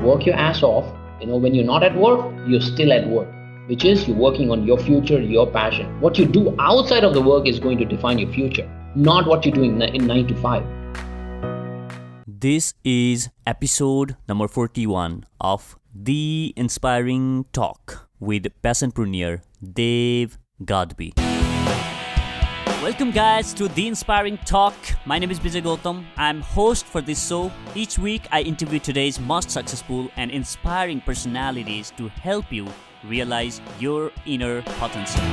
work your ass off. When you're not at work, you're still at work, which is you're working on your future, your passion. What you do outside of the work is going to define your future, not what you're doing in 9 to 5. This is episode number 41 of The Inspiring Talk with Passionpreneur Dave Gadvi. Welcome guys to The Inspiring Talk. My name is Vijay Gautam. I'm host for this show. Each week I interview today's most successful and inspiring personalities to help you realize your inner potential.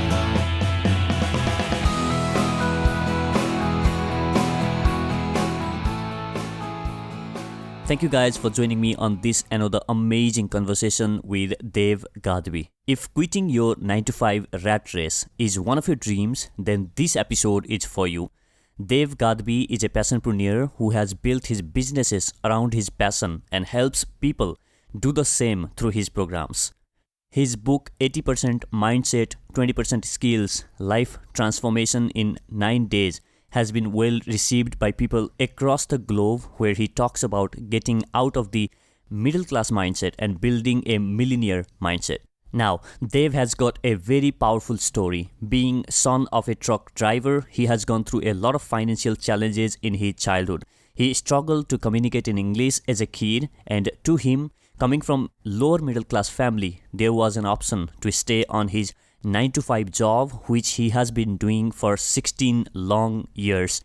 Thank you guys for joining me on this another amazing conversation with Dave Gadvi. If quitting your 9 to 5 rat race is one of your dreams, then this episode is for you. Dave Gadvi is a passionpreneur who has built his businesses around his passion and helps people do the same through his programs. His book 80% Mindset, 20% Skills, Life Transformation in 9 Days has been well received by people across the globe, where he talks about getting out of the middle class mindset and building a millionaire mindset. Now, Dave has got a very powerful story. Being son of a truck driver, he has gone through a lot of financial challenges in his childhood. He struggled to communicate in English as a kid, and to him, coming from lower middle class family, there was an option to stay on his 9 to 5 job, which he has been doing for 16 long years.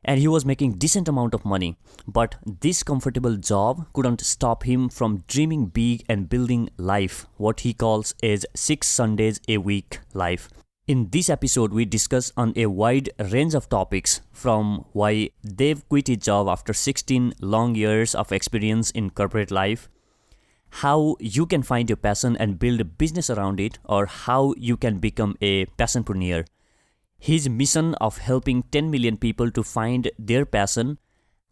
And he was making decent amount of money. But this comfortable job couldn't stop him from dreaming big and building life, what he calls as 6 Sundays a week life. In this episode, we discuss on a wide range of topics, from why Dave quit his job after 16 long years of experience in corporate life, how you can find your passion and build a business around it, or how you can become a passionpreneur. His mission of helping 10 million people to find their passion,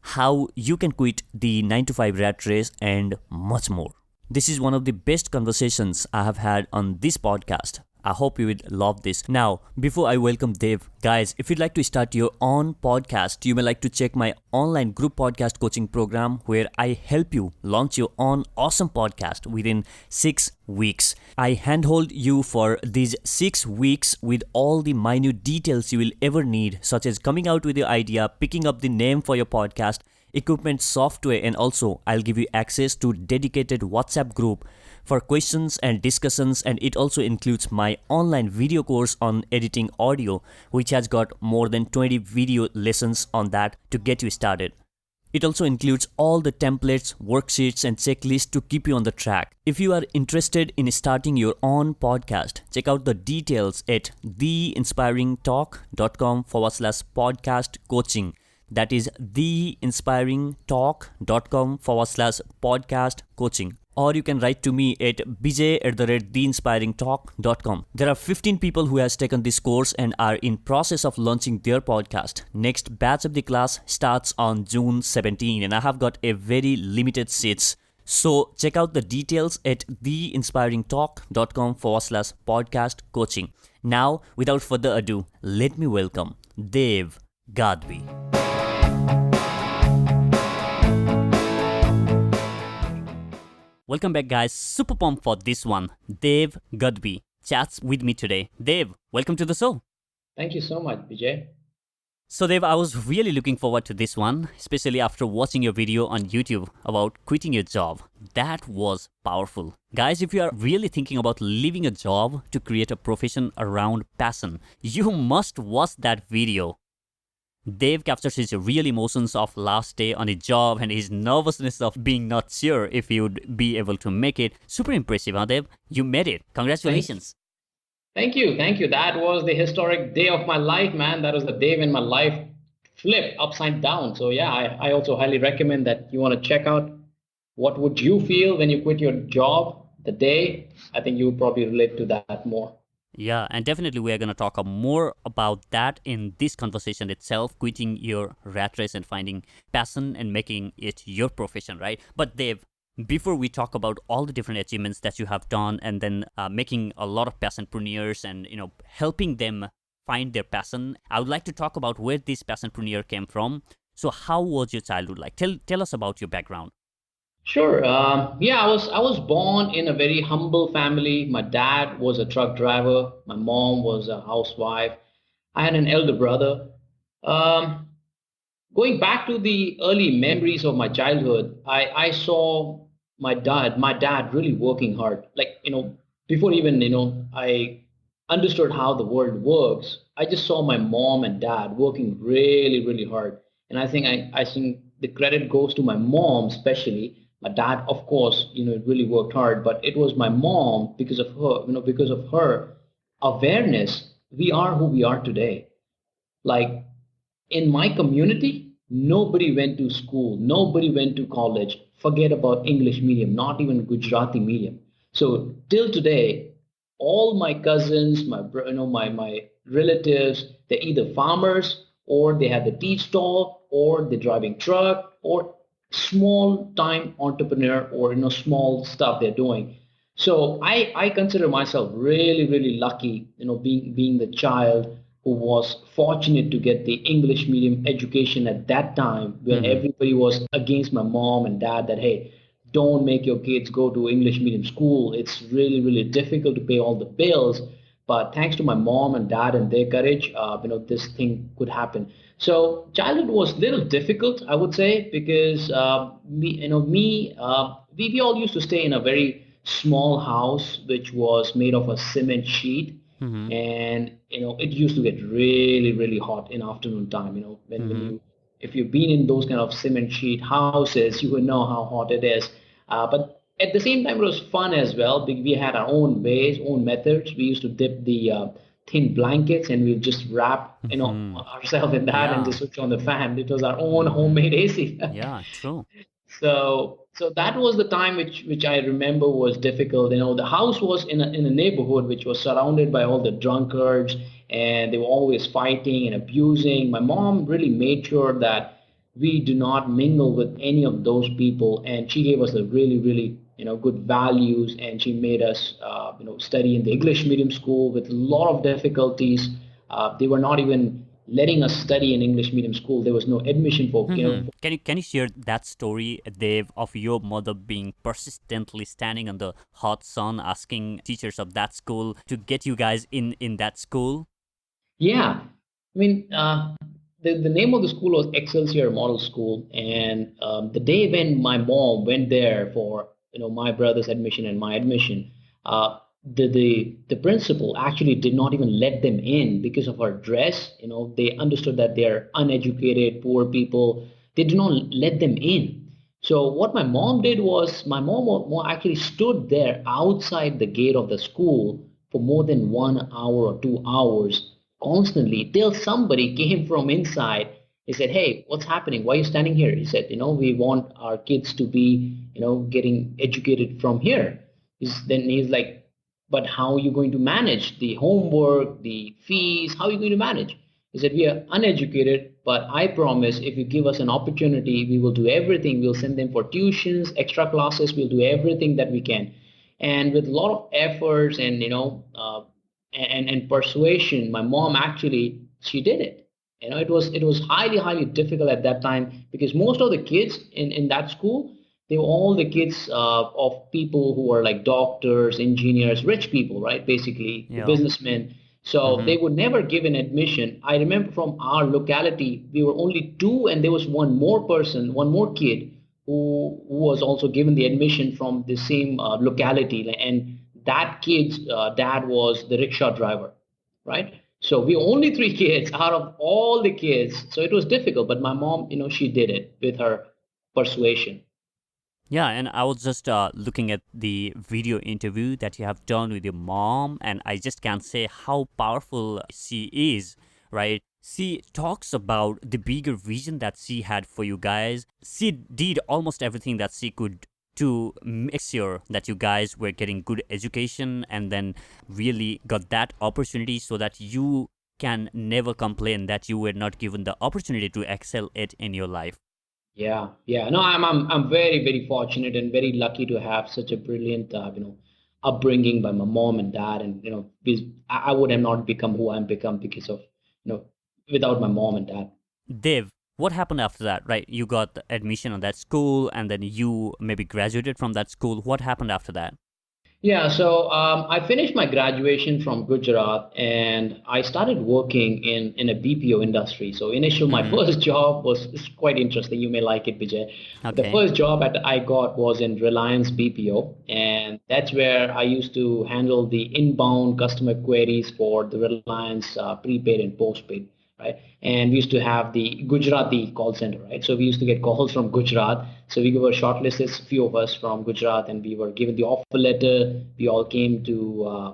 how you can quit the 9 to 5 rat race, and much more. This is one of the best conversations I have had on this podcast. I hope you will love this. Now, before I welcome Dave, guys, if you'd like to start your own podcast, you may like to check my online group podcast coaching program, where I help you launch your own awesome podcast within 6 weeks. I handhold you for these 6 weeks with all the minute details you will ever need, such as coming out with your idea, picking up the name for your podcast, equipment, software, and also I'll give you access to dedicated WhatsApp group for questions and discussions, and it also includes my online video course on editing audio, which has got more than 20 video lessons on that to get you started. It also includes all the templates, worksheets, and checklists to keep you on the track. If you are interested in starting your own podcast, check out the details at theinspiringtalk.com/podcast coaching. That is theinspiringtalk.com/podcast coaching. Or you can write to me at bijay@theinspiringtalk.com. There are 15 people who has taken this course and are in process of launching their podcast. Next batch of the class starts on June 17, and I have got a very limited seats. So check out the details at theinspiringtalk.com/podcast coaching. Now, without further ado, let me welcome Dave Gadvi. Welcome back, guys. Super pumped for this one. Dave Gadvi chats with me today. Dave, welcome to the show. Thank you so much, Vijay. So Dave, I was really looking forward to this one, especially after watching your video on YouTube about quitting your job. That was powerful. Guys, if you are really thinking about leaving a job to create a profession around passion, you must watch that video. Dave captures his real emotions of last day on his job and his nervousness of being not sure if he would be able to make it. Super impressive, huh, Dave? You made it. Congratulations. Thank you. That was the historic day of my life, man. That was the day when my life flipped upside down. So yeah, I also highly recommend that you want to check out what would you feel when you quit your job the day. I think you would probably relate to that more. Yeah, and definitely we are going to talk more about that in this conversation itself, quitting your rat race and finding passion and making it your profession, right? But Dave, before we talk about all the different achievements that you have done and then making a lot of passionpreneurs and, helping them find their passion, I would like to talk about where this passionpreneur came from. So how was your childhood like? Tell us about your background. Sure. Yeah, I was born in a very humble family. My dad was a truck driver. My mom was a housewife. I had an elder brother. Um, Going back to the early memories of my childhood, I saw my dad really working hard. Like, before even, I understood how the world works, I just saw my mom and dad working really, really hard. And I think the credit goes to my mom, especially. My dad, of course, really worked hard, but it was my mom, because of her awareness, we are who we are today. Like, in my community, nobody went to school, nobody went to college. Forget about English medium, not even Gujarati medium. So till today, all my cousins, my relatives, they're either farmers, or they have the tea stall, or they're driving truck, or small time entrepreneur, or small stuff they're doing. So I consider myself really, really lucky, being the child who was fortunate to get the English medium education at that time, when Mm-hmm. everybody was against my mom and dad that, hey, don't make your kids go to English medium school. It's really, really difficult to pay all the bills. But thanks to my mom and dad and their courage, this thing could happen. So childhood was a little difficult, I would say, because we all used to stay in a very small house, which was made of a cement sheet. Mm-hmm. And it used to get really, really hot in afternoon time. When Mm-hmm. you if you've been in those kind of cement sheet houses, you would know how hot it is. But at the same time, it was fun as well. We had our own ways, own methods. We used to dip the thin blankets, and we just wrap Mm-hmm. ourselves in that and Yeah. just switch on the fan. It was our own Mm-hmm. homemade AC. Yeah, true. So that was the time which I remember was difficult. The house was in a neighborhood which was surrounded by all the drunkards, and they were always fighting and abusing. My mom really made sure that we do not mingle with any of those people, and she gave us a really, really good values, and she made us study in the English medium school with a lot of difficulties. They were not even letting us study in English medium school. There was no admission for Mm-hmm. Can you share that story, Dave, of your mother being persistently standing in the hot sun, asking teachers of that school to get you guys in that school? Yeah, I mean, the name of the school was Excelsior Model School, and the day when my mom went there for my brother's admission and my admission, the principal actually did not even let them in because of our dress. They understood that they're uneducated, poor people. They did not let them in. So what my mom did was, my mom actually stood there outside the gate of the school for more than 1 hour or 2 hours constantly, till somebody came from inside. He said, hey, what's happening? Why are you standing here? He said, we want our kids to be getting educated from here. Then he's like, but how are you going to manage the homework, the fees? How are you going to manage? He said, we are uneducated, but I promise, if you give us an opportunity, we will do everything. We'll send them for tuitions, extra classes. We'll do everything that we can. And with a lot of efforts and and persuasion, my mom actually, she did it. It was highly, highly difficult at that time, because most of the kids in that school, they were all the kids of people who were like doctors, engineers, rich people, right? Basically, the Yeah. businessmen. So Mm-hmm. they would never give an admission. I remember from our locality, we were only two, and there was one more person, one more kid who was also given the admission from the same locality, and that kid's dad was the rickshaw driver, right? So we were only three kids out of all the kids, so it was difficult. But my mom, she did it with her persuasion. Yeah, and I was just looking at the video interview that you have done with your mom, and I just can't say how powerful she is, right? She talks about the bigger vision that she had for you guys. She did almost everything that she could to make sure that you guys were getting good education and then really got that opportunity so that you can never complain that you were not given the opportunity to excel it in your life. Yeah, yeah. No, I'm very, very fortunate and very lucky to have such a brilliant upbringing by my mom and dad. And I would have not become who I'm become because of, without my mom and dad. Dev, What happened after that, right? You got the admission on that school and then you maybe graduated from that school. What happened after that? Yeah, so I finished my graduation from Gujarat and I started working in a BPO industry. So initial, my Mm-hmm. first job was it's quite interesting. You may like it, Vijay. The Okay. first job that I got was in Reliance BPO, and that's where I used to handle the inbound customer queries for the Reliance prepaid and postpaid, right? And we used to have the Gujarati call center, right? So we used to get calls from Gujarat. So we were shortlisted, a few of us from Gujarat, and we were given the offer letter. We all came to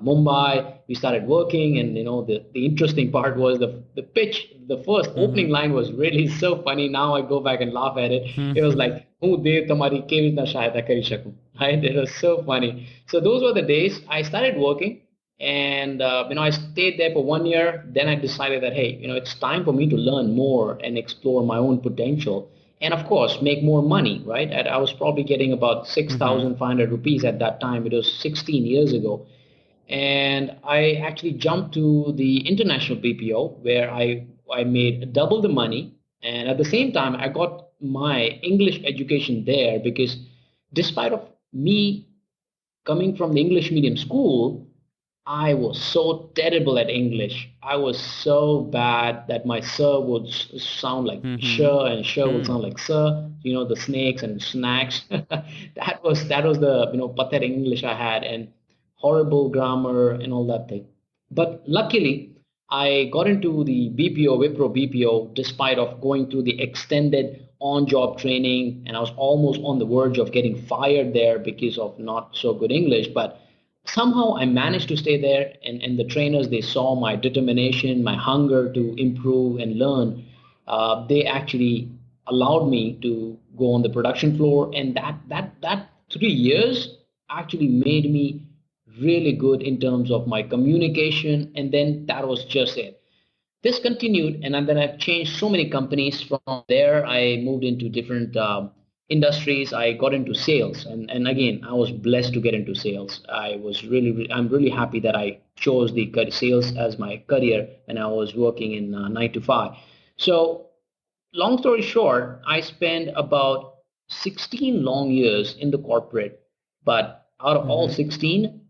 Mumbai. We started working, and the interesting part was the pitch. The first Mm-hmm. opening line was really so funny. Now I go back and laugh at it. It was like, "Hu dev tamari kevi na sahayata kari sakun." Right? It was so funny. So those were the days I started working, and I stayed there for 1 year. Then I decided that, hey, it's time for me to learn more and explore my own potential, and of course make more money, right? I was probably getting about Mm-hmm. 6,500 rupees at that time. It was 16 years ago, and I actually jumped to the international BPO where I made double the money, and at the same time I got my English education there, because despite of me coming from the English medium school, I was so terrible at English. I was so bad that my sir would sound like Mm-hmm. sure, and sure would Hmm. sound like sir. The snakes and snacks. That was the pathetic English I had, and horrible grammar and all that thing. But luckily, I got into the BPO, Wipro BPO, despite of going through the extended on-job training, and I was almost on the verge of getting fired there because of not so good English. But somehow I managed to stay there, and the trainers, they saw my determination, my hunger to improve and learn. They actually allowed me to go on the production floor, and that 3 years actually made me really good in terms of my communication. And then that was just it. This continued, and then I've changed so many companies. From there I moved into different industries. I got into sales, and again I was blessed to get into sales. I'm really happy that I chose the sales as my career when I was working in 9 to 5. So long story short, I spent about 16 long years in the corporate, but out of all Mm-hmm. 16,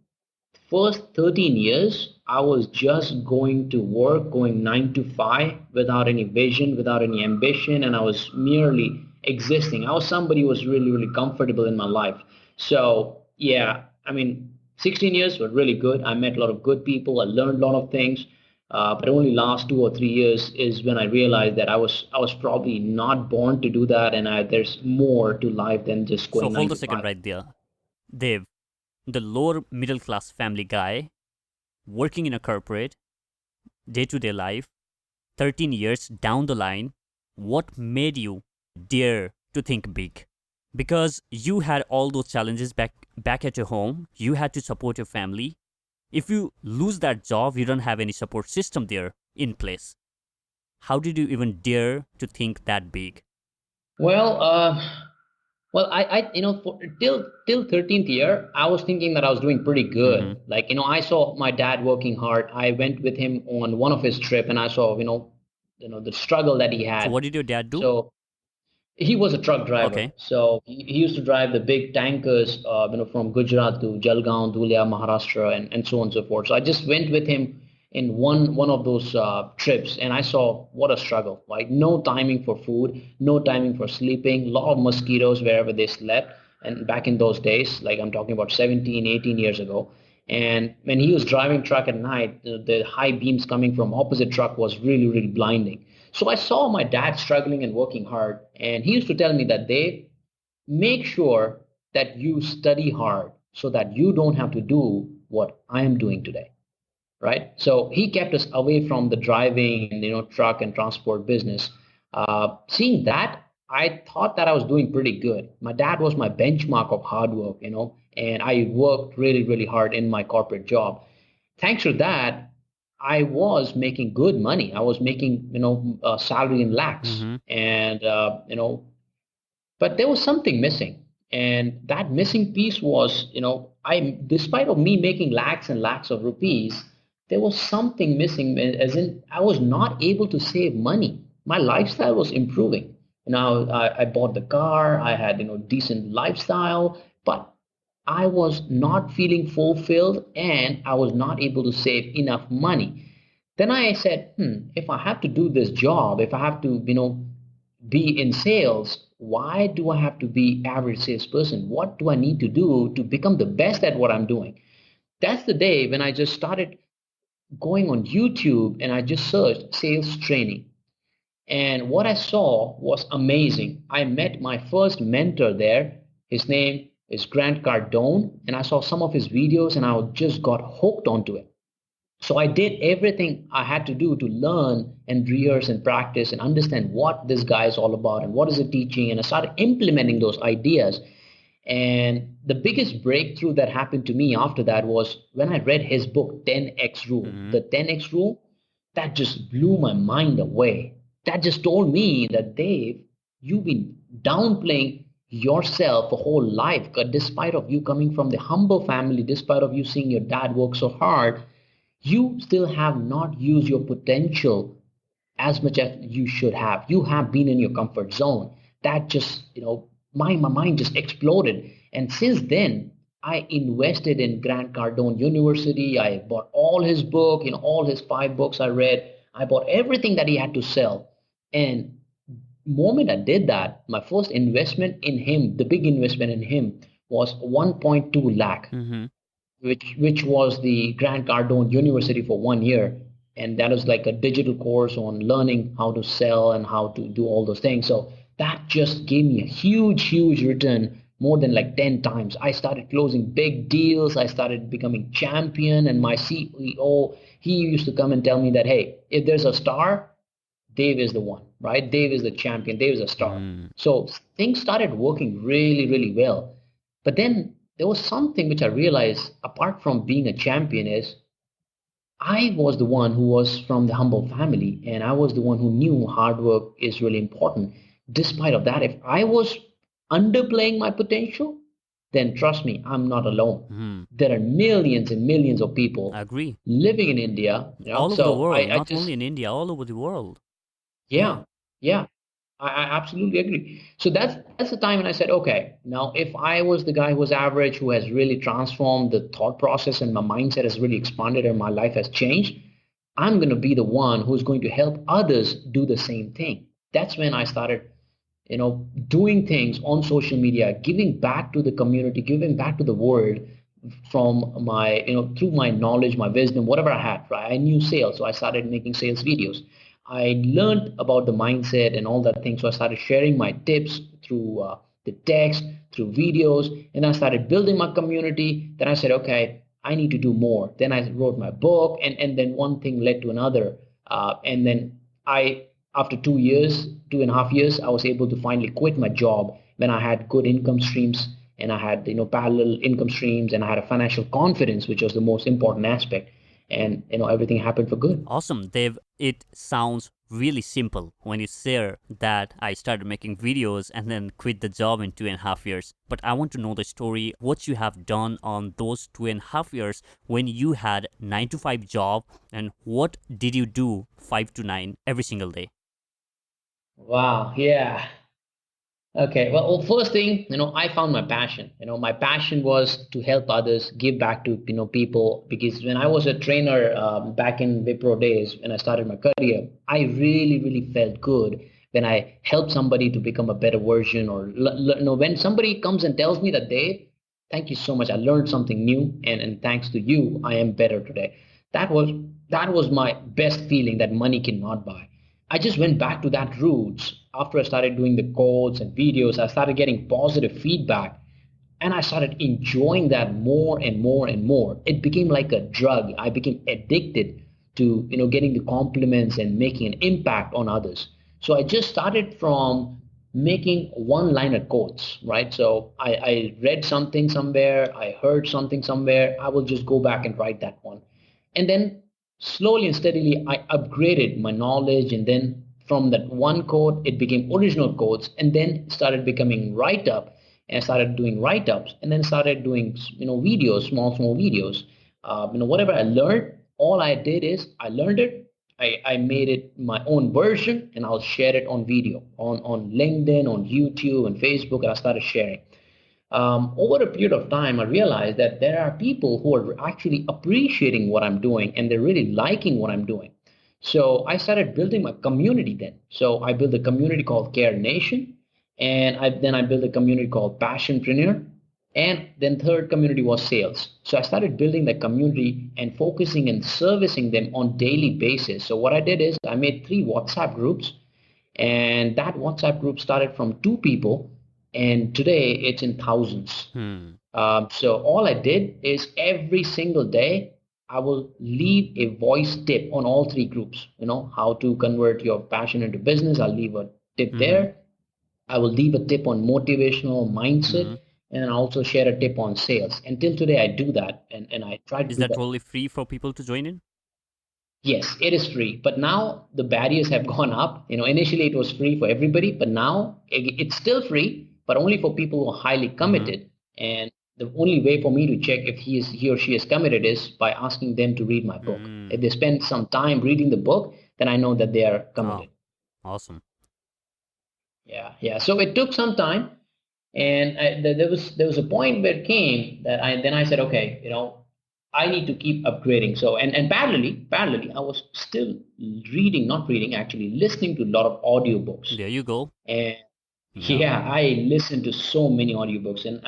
first 13 years, I was just going to work, going 9 to 5 without any vision, without any ambition, and I was merely existing. I was somebody who was really, really comfortable in my life. So, yeah, I mean, 16 years were really good. I met a lot of good people, I learned a lot of things. But only last 2 or 3 years is when I realized that I was probably not born to do that, and there's more to life than just So going nine hold a to second five. right there. Dev, the lower middle class family guy working in a corporate, day to day life, 13 years down the line, what made you dare to think big? Because you had all those challenges back at your home, you had to support your family. If you lose that job, you don't have any support system there in place. How did you even dare to think that big? Well, I till 13th year, I was thinking that I was doing pretty Mm-hmm. good. Like, I saw my dad working hard. I went with him on one of his trip, and I saw, the struggle that he So had. what did your dad do? So he was a truck driver. Okay. So he used to drive the big tankers, from Gujarat to Jalgaon, Dhulia, Maharashtra, and so on and so forth. So I just went with him in one of those trips, and I saw what a struggle. Like, no timing for food, no timing for sleeping, a lot of mosquitoes wherever they slept. And back in those days, like I'm talking about 17, 18 years ago. And when he was driving truck at night, the high beams coming from opposite truck was really, really blinding. So I saw my dad struggling and working hard, and he used to tell me that they make sure that you study hard so that you don't have to do what I am doing today, right? So he kept us away from the driving and truck and transport business. Seeing that, I thought that I was doing pretty good. My dad was my benchmark of hard work, and I worked really, really hard in my corporate job. Thanks to that, I was making good money. I was making salary in lakhs, Mm-hmm. and but there was something missing, and that missing piece was, I despite of me making lakhs and lakhs of rupees, there was something missing, as in I was not able to save money. my lifestyle was improving. Now I bought the car, I had decent lifestyle, but I was not feeling fulfilled and I was not able to save enough money. Then I said, if I have to do this job, if I have to, be in sales, why do I have to be average salesperson? What do I need to do to become the best at what I'm doing? That's the day when I just started going on YouTube and I just searched sales training. And what I saw was amazing. I met my first mentor there. His name is Grant Cardone, and I saw some of his videos and I just got hooked onto it. So I did everything I had to do to learn and rehearse and practice and understand what this guy is all about and what is it teaching. And I started implementing those ideas. And the biggest breakthrough that happened to me after that was when I read his book, 10X Rule. Mm-hmm. The 10X Rule, that just blew my mind away. That just told me that, Dave, you've been downplaying yourself a whole life. Despite of you coming from the humble family, despite of you seeing your dad work so hard, you still have not used your potential as much as you should have. You have been in your comfort zone. That just, my mind just exploded. And since then, I invested in Grant Cardone University. I bought all his book, all his 5 books I read. I bought everything that he had to sell. And moment I did that, my first investment in him, the big investment in him, was 1.2 lakh, Mm-hmm. which was the Grant Cardone University for 1 year. And that was like a digital course on learning how to sell and how to do all those things. So that just gave me a huge return, more than like 10 times. I started closing big deals. I started becoming champion. And my CEO, he used to come and tell me that, hey, if there's a star, Dave is the one, right? Dave is the champion. Dave is a star. Mm. So things started working really well. But then there was something which I realized apart from being a champion is I was the one who was from the humble family and I was the one who knew hard work is really important. Despite of that, if I was underplaying my potential, then trust me, I'm not alone. Mm-hmm. There are millions and millions of I people agree. living in India, All over the so world, I not just only in India, all over the world. Yeah. yeah, yeah, I absolutely agree. So that's the time when I said, okay, now if I was the guy who was average, who has really transformed the thought process and my mindset has really expanded and my life has changed, I'm going to be the one who's going to help others do the same thing. That's when I started, doing things on social media, giving back to the community, giving back to the world from my, through my knowledge, my wisdom, whatever I had, right? I knew sales, so I started making sales videos. I learned about the mindset and all that thing, so I started sharing my tips through the text, through videos, and I started building my community. Then I said, okay, I need to do more. Then I wrote my book, and then one thing led to another, and then after 2 years, 2.5 years, I was able to finally quit my job when I had good income streams and I had parallel income streams and I had a financial confidence, which was the most important aspect. And everything happened for good. Awesome, Dave. It sounds really simple when you share that I started making videos and then quit the job in 2.5 years. But I want to know the story, what you have done on those 2.5 years when you had 9 to 5 job, and what did you do 5 to 9 every single day? Wow. Yeah. Okay. Well, first thing, I found my passion. My passion was to help others, give back to, people. Because when I was a trainer back in Wipro days, when I started my career, I really felt good when I helped somebody to become a better version. Or, when somebody comes and tells me that thank you so much, I learned something new, and thanks to you, I am better today. That was that was my best feeling that money cannot buy. I just went back to that roots. After I started doing the codes and videos, I started getting positive feedback and I started enjoying that more and more and more. It became like a drug. I became addicted to getting the compliments and making an impact on others. So I just started from making one-liner quotes, right? So I read something somewhere, I heard something somewhere, I will just go back and write that one. And then slowly and steadily, I upgraded my knowledge. And then from that one quote, it became original quotes and then started becoming write-up. And I started doing write-ups and then started doing, videos, small videos. Whatever I learned, all I did is I learned it, I made it my own version, and I'll share it on video on LinkedIn, on YouTube, and Facebook, and I started sharing. Over a period of time, I realized that there are people who are actually appreciating what I'm doing and they're really liking what I'm doing. So I started building my community then. So I built a community called Care Nation, and then I built a community called Passionpreneur, and then third community was sales. So I started building the community and focusing and servicing them on daily basis. So what I did is I made 3 WhatsApp groups, and that WhatsApp group started from 2 people, and today it's in thousands. So all I did is every single day I will leave a voice tip on all 3 groups. How to convert your passion into business. I'll leave a tip there. I will leave a tip on motivational mindset, and I also share a tip on sales. Until today, I do that, and I try to Is do that that. totally free for people to join in? Yes, it is free, but now the barriers have gone up. Initially it was free for everybody, but now it's still free, but only for people who are highly committed. And the only way for me to check if he or she is committed is by asking them to read my book. If they spend some time reading the book, then I know that they are committed. Oh, awesome. Yeah. So it took some time, and there was a point where it came that I said, okay, I need to keep upgrading. So and parallelly, I was still not reading, actually listening to a lot of audiobooks. There you go. And Yeah. yeah, I listened to so many audiobooks, and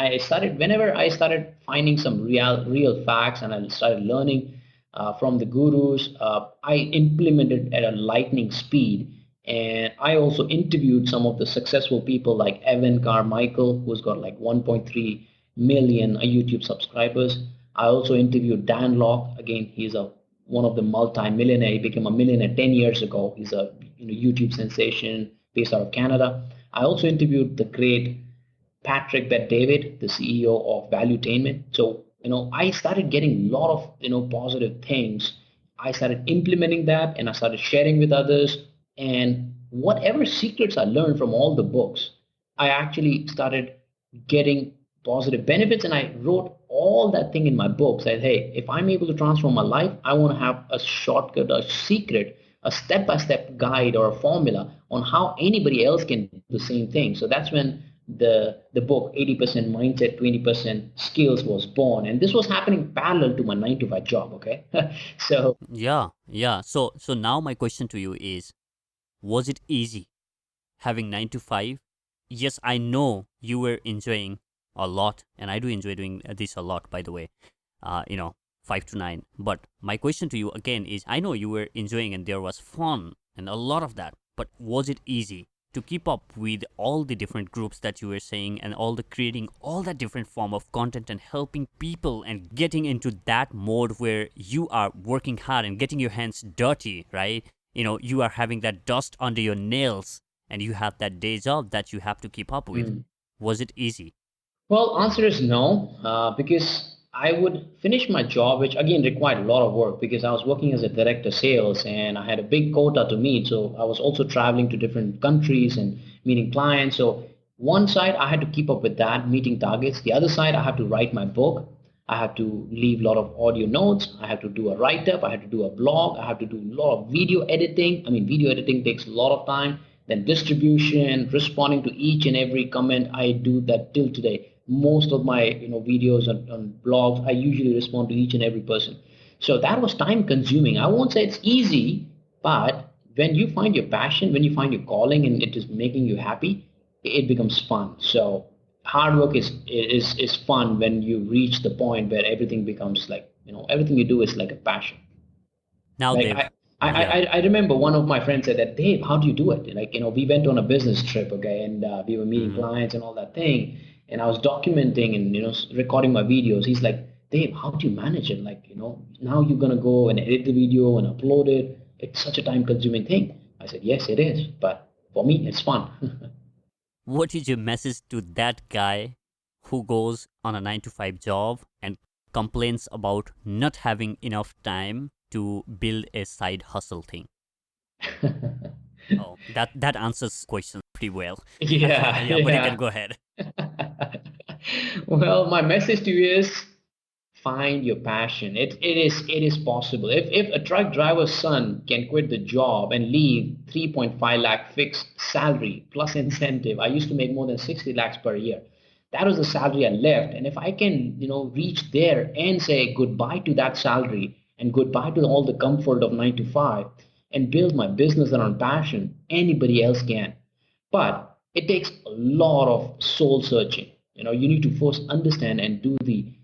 whenever I started finding some real facts, and I started learning from the gurus, I implemented at a lightning speed. And I also interviewed some of the successful people like Evan Carmichael, who's got like 1.3 million YouTube subscribers. I also interviewed Dan Locke. Again, he's one of the multi-millionaire. He became a millionaire 10 years ago. He's a YouTube sensation based out of Canada. I also interviewed the great Patrick Bet-David, the CEO of Valuetainment. So, I started getting a lot of, positive things. I started implementing that, and I started sharing with others. And whatever secrets I learned from all the books, I actually started getting positive benefits. And I wrote all that thing in my book. Said, hey, if I'm able to transform my life, I want to have a shortcut, a secret, a step-by-step guide or a formula on how anybody else can do the same thing. So that's when the book 80% mindset, 20% skills was born. And this was happening parallel to my 9 to 5 job. Okay. So Yeah. So now my question to you is, was it easy having 9 to 5? Yes, I know you were enjoying a lot, and I do enjoy doing this a lot, by the way. 5 to 9. But my question to you again is, I know you were enjoying and there was fun and a lot of that, but was it easy to keep up with all the different groups that you were saying, and all the creating all that different form of content and helping people and getting into that mode where you are working hard and getting your hands dirty, right? You are having that dust under your nails, and you have that day job that you have to keep up with. Was it easy? Well, answer is no, because I would finish my job, which again required a lot of work because I was working as a director sales and I had a big quota to meet. So I was also traveling to different countries and meeting clients. So one side I had to keep up with that, meeting targets. The other side I have to write my book. I have to leave a lot of audio notes. I have to do a write up. I have to do a blog. I have to do a lot of video editing. I mean, video editing takes a lot of time. Then distribution, responding to each and every comment. I do that till today. Most of my videos on blogs, I usually respond to each and every person. So that was time consuming. I won't say it's easy, but when you find your passion, when you find your calling, and it is making you happy, it becomes fun. So hard work is fun when you reach the point where everything becomes like, everything you do is like a passion. Now, Like Dev. Yeah. I remember one of my friends said that, Dave, how do you do it? Like, we went on a business trip, okay, and we were meeting clients and all that thing, and I was documenting and recording my videos. He's like, Dave, how do you manage it? Like, now you're gonna go and edit the video and upload it. It's such a time-consuming thing. I said, yes, it is, but for me, it's fun. What is your message to that guy who goes on a 9 to 5 job and complains about not having enough time to build a side hustle thing? Oh, that answers question pretty well. Yeah, Yeah, but you can yeah. go ahead. Well, my message to you is Find your passion. It is possible. If a truck driver's son can quit the job and leave 3.5 lakh fixed salary plus incentive. I used to make more than 60 lakhs per year. That was the salary I left. And if I can, reach there and say goodbye to that salary and goodbye to all the comfort of 9 to 5 and build my business around passion, anybody else can. But it takes a lot of soul searching. You need to first understand and do the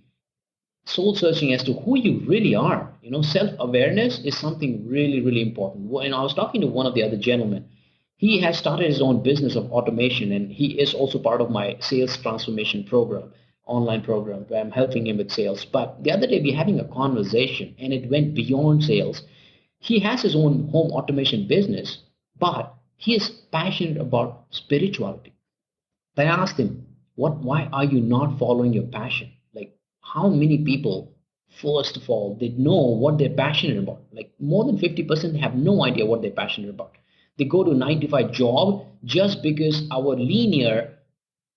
soul searching as to who you really are. Self awareness is something really, really important. And I was talking to one of the other gentlemen. He has started his own business of automation, and he is also part of my sales transformation program, online program, where I'm helping him with sales. But the other day, we were having a conversation, and it went beyond sales. He has his own home automation business, but he is passionate about spirituality. I asked him, why are you not following your passion? Like, how many people, first of all, they know what they're passionate about? Like, more than 50% have no idea what they're passionate about. They go to 9 to 5 job just because our linear,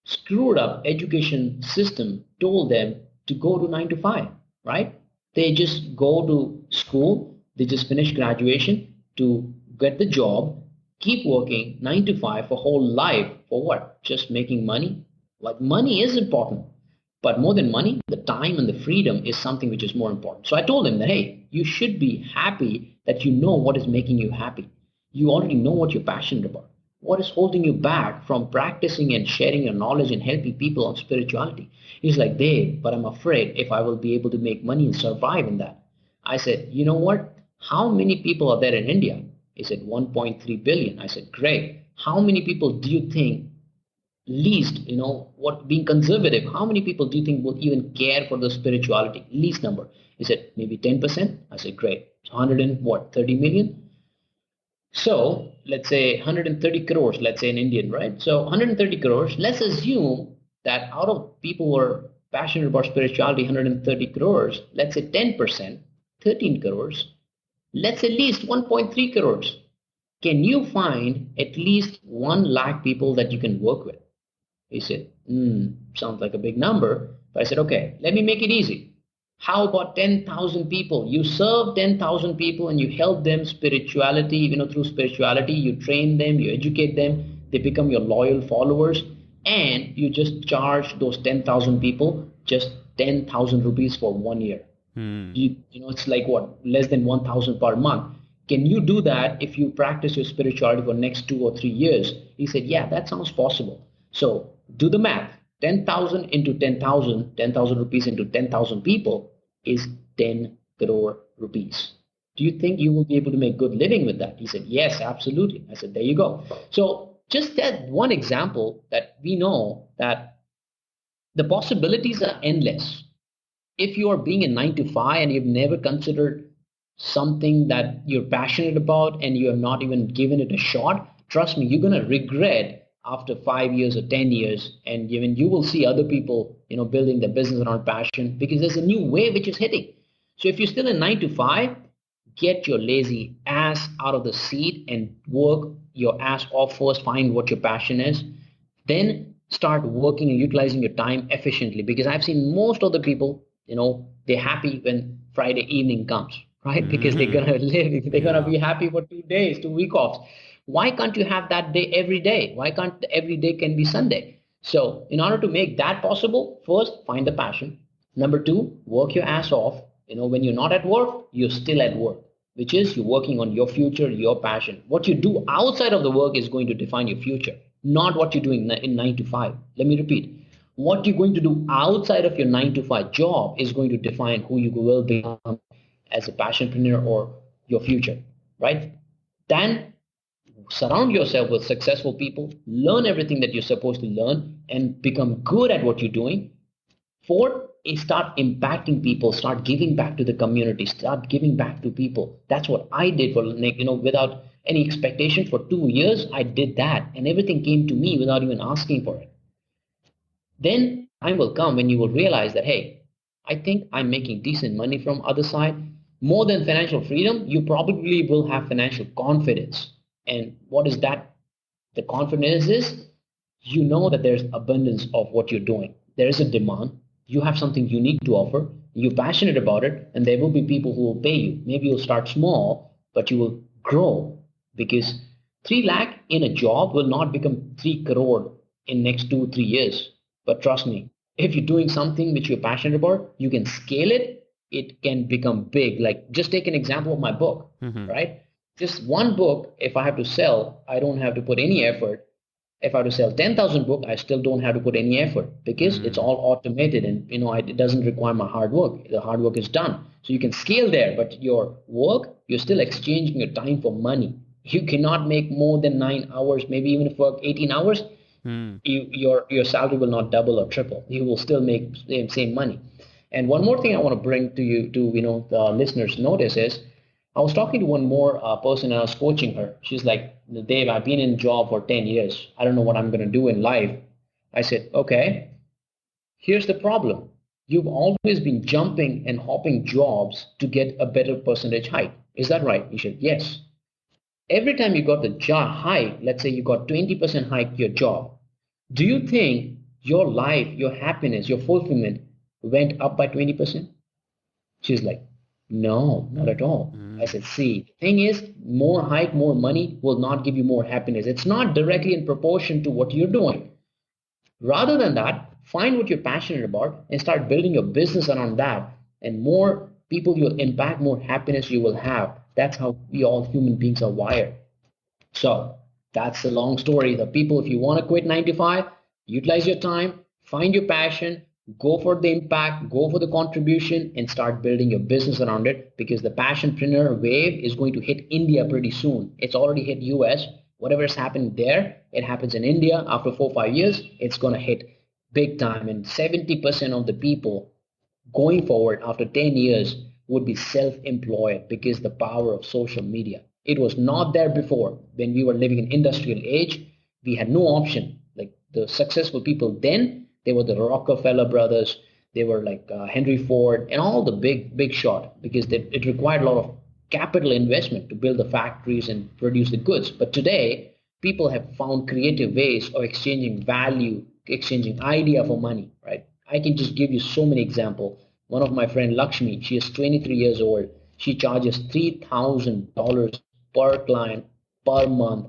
screwed up education system told them to go to 9 to 5, right? They just go to school, they just finish graduation to get the job, keep working 9 to 5 for whole life for what? Just making money? Like, money is important, but more than money, the time and the freedom is something which is more important. So I told him that, hey, you should be happy that you know what is making you happy. You already know what you're passionate about. What is holding you back from practicing and sharing your knowledge and helping people on spirituality? He's like, Dave, but I'm afraid if I will be able to make money and survive in that. I said, you know what? How many people are there in India? He said 1.3 billion. I said, great. How many people do you think, least, what, being conservative, how many people do you think will even care for the spirituality? Least number. He said maybe 10%. I said, great. So 100 and what, 30 million? So let's say 130 crores, let's say in Indian, right? So 130 crores, let's assume that out of people who are passionate about spirituality, 130 crores, let's say 10%, 13 crores, let's say at least 1.3 crores. Can you find at least 1 lakh people that you can work with? He said, sounds like a big number. But I said, okay, let me make it easy. How about 10,000 people? You serve 10,000 people and you help them spirituality, through spirituality, you train them, you educate them, they become your loyal followers, and you just charge those 10,000 people just 10,000 rupees for 1 year. It's like what, less than 1,000 per month. Can you do that if you practice your spirituality for next 2 or 3 years? He said, yeah, that sounds possible. So do the math. 10,000 into 10,000, 10,000 rupees into 10,000 people is 10 crore rupees. Do you think you will be able to make good living with that? He said, yes, absolutely. I said, there you go. So just that one example that we know that the possibilities are endless. If you are being a 9 to 5 and you've never considered something that you're passionate about and you have not even given it a shot, trust me, you're going to regret after 5 years or 10 years. And even you will see other people, building their business around passion, because there's a new wave which is hitting. So if you're still in 9 to 5, get your lazy ass out of the seat and work your ass off first. Find what your passion is. Then start working and utilizing your time efficiently, because I've seen most of the people, they're happy when Friday evening comes, right? Because they're going to live, they're going to be happy for 2 days, 2 week offs. Why can't you have that day every day? Why can't every day can be Sunday? So in order to make that possible, first, find the passion. Number 2, work your ass off. When you're not at work, you're still at work, which is you're working on your future, your passion. What you do outside of the work is going to define your future, not what you're doing in 9 to 5. Let me repeat. What you're going to do outside of your 9 to 5 job is going to define who you will become as a passionpreneur or your future, right? Then surround yourself with successful people, learn everything that you're supposed to learn, and become good at what you're doing. 4 is start impacting people, start giving back to the community, start giving back to people. That's what I did for Nick, without any expectation. For 2 years, I did that, and everything came to me without even asking for it. Then time will come when you will realize that, hey, I think I'm making decent money from other side. More than financial freedom, you probably will have financial confidence. And what is that? The confidence is, that there's abundance of what you're doing. There is a demand. You have something unique to offer, you're passionate about it, and there will be people who will pay you. Maybe you'll start small, but you will grow, because 3 lakh in a job will not become 3 crore in next 2 3 years. But trust me, if you're doing something which you're passionate about, you can scale it. It can become big. Like, just take an example of my book, Mm-hmm. right? Just one book, if I have to sell, I don't have to put any effort. If I have to sell 10,000 book, I still don't have to put any effort, because it's Mm. all automated, and it doesn't require my hard work. The hard work is done. So you can scale there, but your work, you're still exchanging your time for money. You cannot make more than 9 hours, maybe even if you work 18 hours, Mm. your salary will not double or triple. You will still make same money. And one more thing I want to bring to you, to the listeners notice, is I was talking to one more person, and I was coaching her. She's like, Dave, I've been in job for 10 years. I don't know what I'm going to do in life. I said, okay, here's the problem. You've always been jumping and hopping jobs to get a better percentage hike. Is that right? He said, yes. Every time you got the job hike, let's say you got 20% hike your job, do you think your life, your happiness, your fulfillment went up by 20%? She's like, no, not at all. I Mm. said, see, the thing is, more hike, more money will not give you more happiness. It's not directly in proportion to what you're doing. Rather than that, find what you're passionate about and start building your business around that. And more people you'll impact, more happiness you will have. That's how we all human beings are wired. So that's the long story. The people, if you want to quit 9 to 5, utilize your time, find your passion, go for the impact, go for the contribution, and start building your business around it, because the passionpreneur wave is going to hit India pretty soon. It's already hit US. Whatever has happened there, it happens in India. After 4 5 years, it's going to hit big time. And 70% of the people going forward after 10 years would be self-employed, because the power of social media. It was not there before. When we were living in industrial age, we had no option. Like, the successful people then, they were the Rockefeller brothers, they were like Henry Ford and all the big shot, because it required a lot of capital investment to build the factories and produce the goods. But today, people have found creative ways of exchanging value, exchanging idea for money, right? I can just give you so many examples. One of my friend Lakshmi, she is 23 years old. She charges $3,000 per client per month,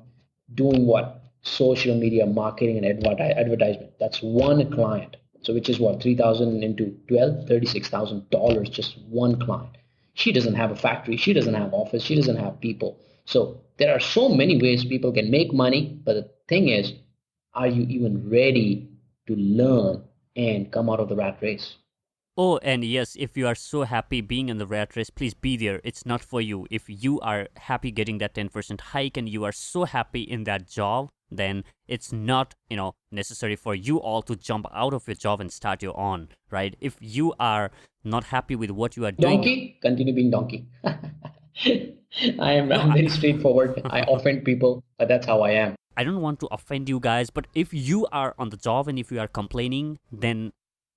doing what? Social media marketing and advertisement. That's one client. So which is what, 3,000 into 12, $36,000, just one client. She doesn't have a factory, she doesn't have office, she doesn't have people. So there are so many ways people can make money, but the thing is, are you even ready to learn and come out of the rat race? Oh, and yes, if you are so happy being in the rat race, please be there. It's not for you. If you are happy getting that 10% hike and you are so happy in that job, then it's not, necessary for you all to jump out of your job and start your own, right? If you are not happy with what you are doing, Donkey, continue being donkey. no, I'm very straightforward. I offend people, but that's how I am. I don't want to offend you guys, but if you are on the job and if you are complaining, then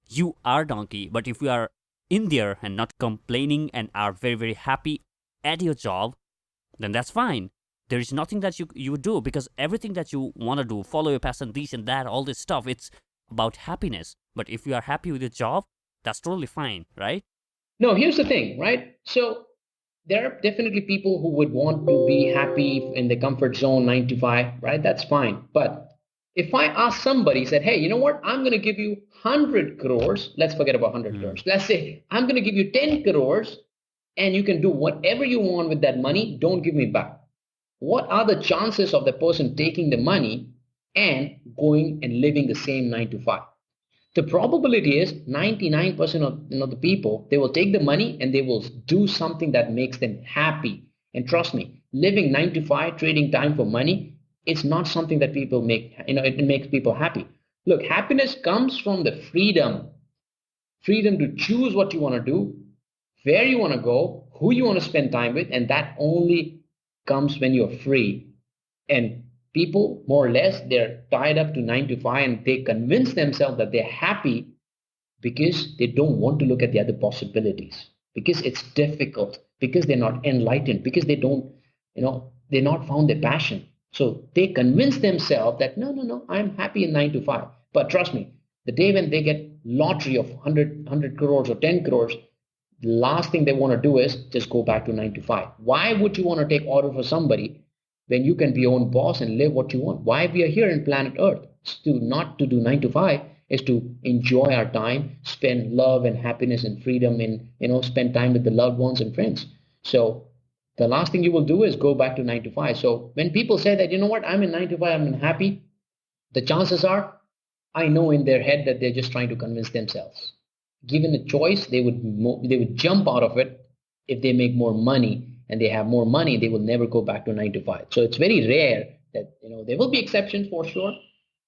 you are donkey. But if you are in there and not complaining and are very, very happy at your job, then that's fine. There is nothing that you do, because everything that you want to do, follow your passion, this and that, all this stuff, it's about happiness. But if you are happy with your job, that's totally fine, right? No, here's the thing, right? So there are definitely people who would want to be happy in the comfort zone 9 to 5, right? That's fine. But if I ask somebody, said, hey, you know what? I'm going to give you 100 crores. Let's forget about 100 Hmm. crores. Let's say I'm going to give you 10 crores, and you can do whatever you want with that money. Don't give me back. What are the chances of the person taking the money and going and living the same 9 to 5? The probability is 99% of the people, they will take the money and they will do something that makes them happy. And trust me, living 9 to 5, trading time for money, it's not something that people make. It makes people happy. Look, happiness comes from the freedom to choose what you want to do, where you want to go, who you want to spend time with, and that only comes when you're free. And people, more or less, they're tied up to 9 to 5, and they convince themselves that they're happy, because they don't want to look at the other possibilities, because it's difficult, because they're not enlightened, because they don't, they're not found their passion. So they convince themselves that no, no, no, I'm happy in 9 to 5. But trust me, The day when they get lottery of 100 crores or 10 crores, the last thing they want to do is just go back to 9 to 5. Why would you want to take order for somebody when you can be your own boss and live what you want? Why we are here in planet Earth? It's to not to do 9 to 5, is to enjoy our time, spend love and happiness and freedom, and spend time with the loved ones and friends. So the last thing you will do is go back to 9 to 5. So when people say that, I'm in 9 to 5, I'm happy, the chances are, I know in their head that they're just trying to convince themselves. Given a choice, they would jump out of it. If they make more money and they have more money, they will never go back to 9 to 5. So it's very rare that, there will be exceptions for sure,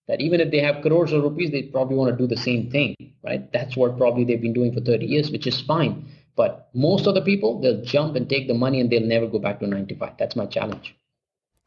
that even if they have crores of rupees, they probably want to do the same thing, right? That's what probably they've been doing for 30 years, which is fine. But most of the people, they'll jump and take the money and they'll never go back to 9 to 5. That's my challenge.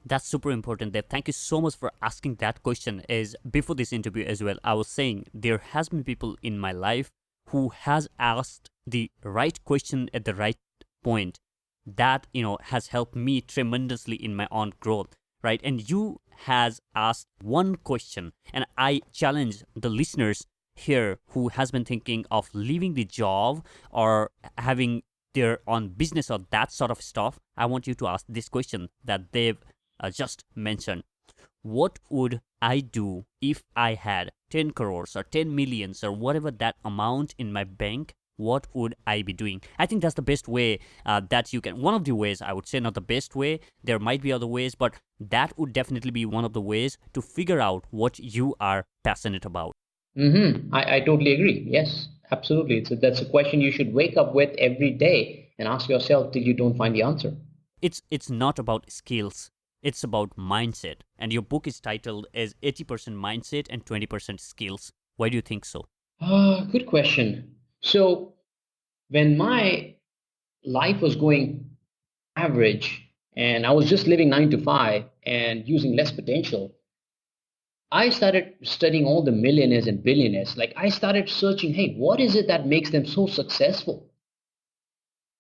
That's super important, Dev. Thank you so much for asking that question. As before this interview as well, I was saying there has been people in my life who has asked the right question at the right point. That has helped me tremendously in my own growth, right? And you has asked one question, and I challenge the listeners here who has been thinking of leaving the job or having their own business or that sort of stuff. I want you to ask this question that they've just mentioned. What would I do if I had 10 crores or 10 millions or whatever that amount in my bank? What would I be doing? I think that's the best way that you can. One of the ways, I would say, not the best way. There might be other ways, but that would definitely be one of the ways to figure out what you are passionate about. I totally agree. Yes, absolutely. That's a question you should wake up with every day and ask yourself till you don't find the answer. It's not about skills. It's about mindset. And your book is titled as 80% mindset and 20% skills. Why do you think so? Good question. So when my life was going average and I was just living 9 to 5 and using less potential, I started studying all the millionaires and billionaires. Like I started searching, hey, what is it that makes them so successful?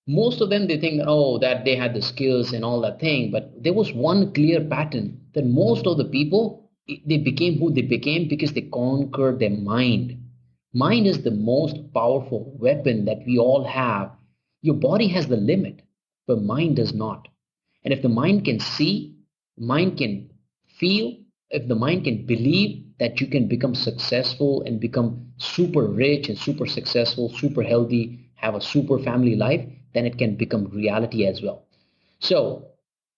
Most of them, they think that, oh, that they had the skills and all that thing, but there was one clear pattern that most of the people, they became who they became because they conquered their mind. Mind is the most powerful weapon that we all have. Your body has the limit, but mind does not. And if the mind can see, mind can feel, if the mind can believe that you can become successful and become super rich and super successful, super healthy, have a super family life, then it can become reality as well. So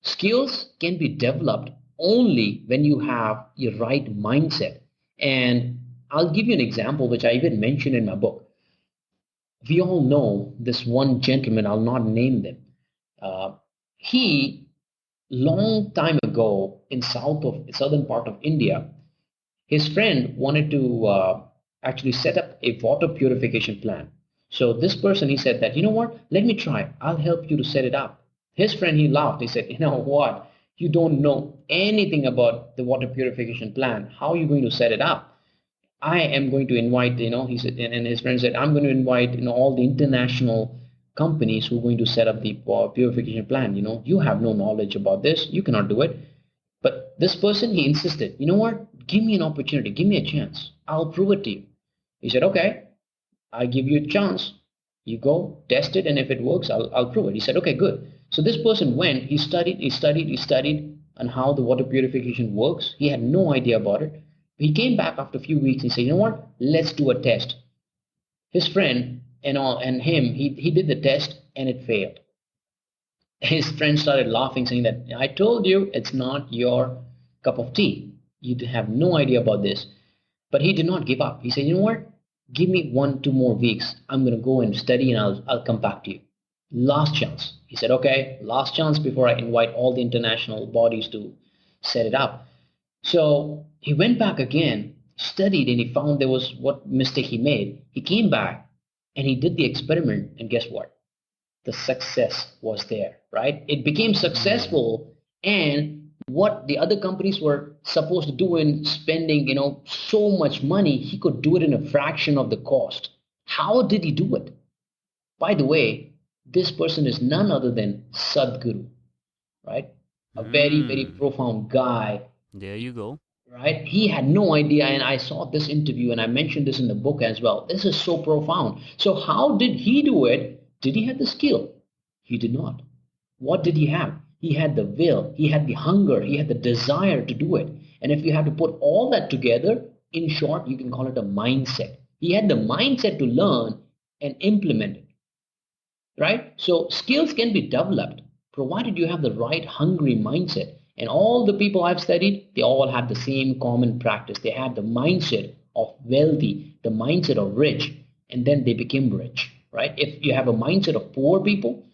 skills can be developed only when you have your right mindset. And I'll give you an example, which I even mentioned in my book. We all know this one gentleman, I'll not name them. He, long time ago in southern part of India, his friend wanted to actually set up a water purification plant. So this person, he said that, you know what, let me try. I'll help you to set it up. His friend, he laughed. He said, you know what, you don't know anything about the water purification plant. How are you going to set it up? I am going to invite, he said, and his friend said, I'm going to invite, all the international companies who are going to set up the purification plant. You have no knowledge about this. You cannot do it. But this person, he insisted, you know what? Give me an opportunity. Give me a chance. I'll prove it to you. He said, okay, I give you a chance. You go, test it, and if it works, I'll prove it. He said, okay, good. So this person went, he studied on how the water purification works. He had no idea about it. He came back after a few weeks and said, you know what? Let's do a test. His friend and him, he did the test and it failed. His friend started laughing, saying that I told you it's not your cup of tea. You have no idea about this. But he did not give up. He said, you know what? Give me 1, 2 more weeks. I'm going to go and study and I'll come back to you. Last chance. He said, okay, last chance before I invite all the international bodies to set it up. So he went back again, studied, and he found there was what mistake he made. He came back and he did the experiment, and guess what? The success was there, right? It became successful, and what the other companies were supposed to do in spending, so much money, he could do it in a fraction of the cost. How did he do it? By the way, this person is none other than Sadhguru, right? A very, very profound guy. There you go. right? He had no idea. And I saw this interview and I mentioned this in the book as well. This is so profound. So, how did he do it? Did he have the skill? He did not. What did he have? He had the will, he had the hunger, he had the desire to do it. And if you have to put all that together, in short, you can call it a mindset. He had the mindset to learn and implement it, right? So skills can be developed provided you have the right hungry mindset. And all the people I've studied, they all had the same common practice. They had the mindset of wealthy, the mindset of rich, and then they became rich, right? If you have a mindset of poor people,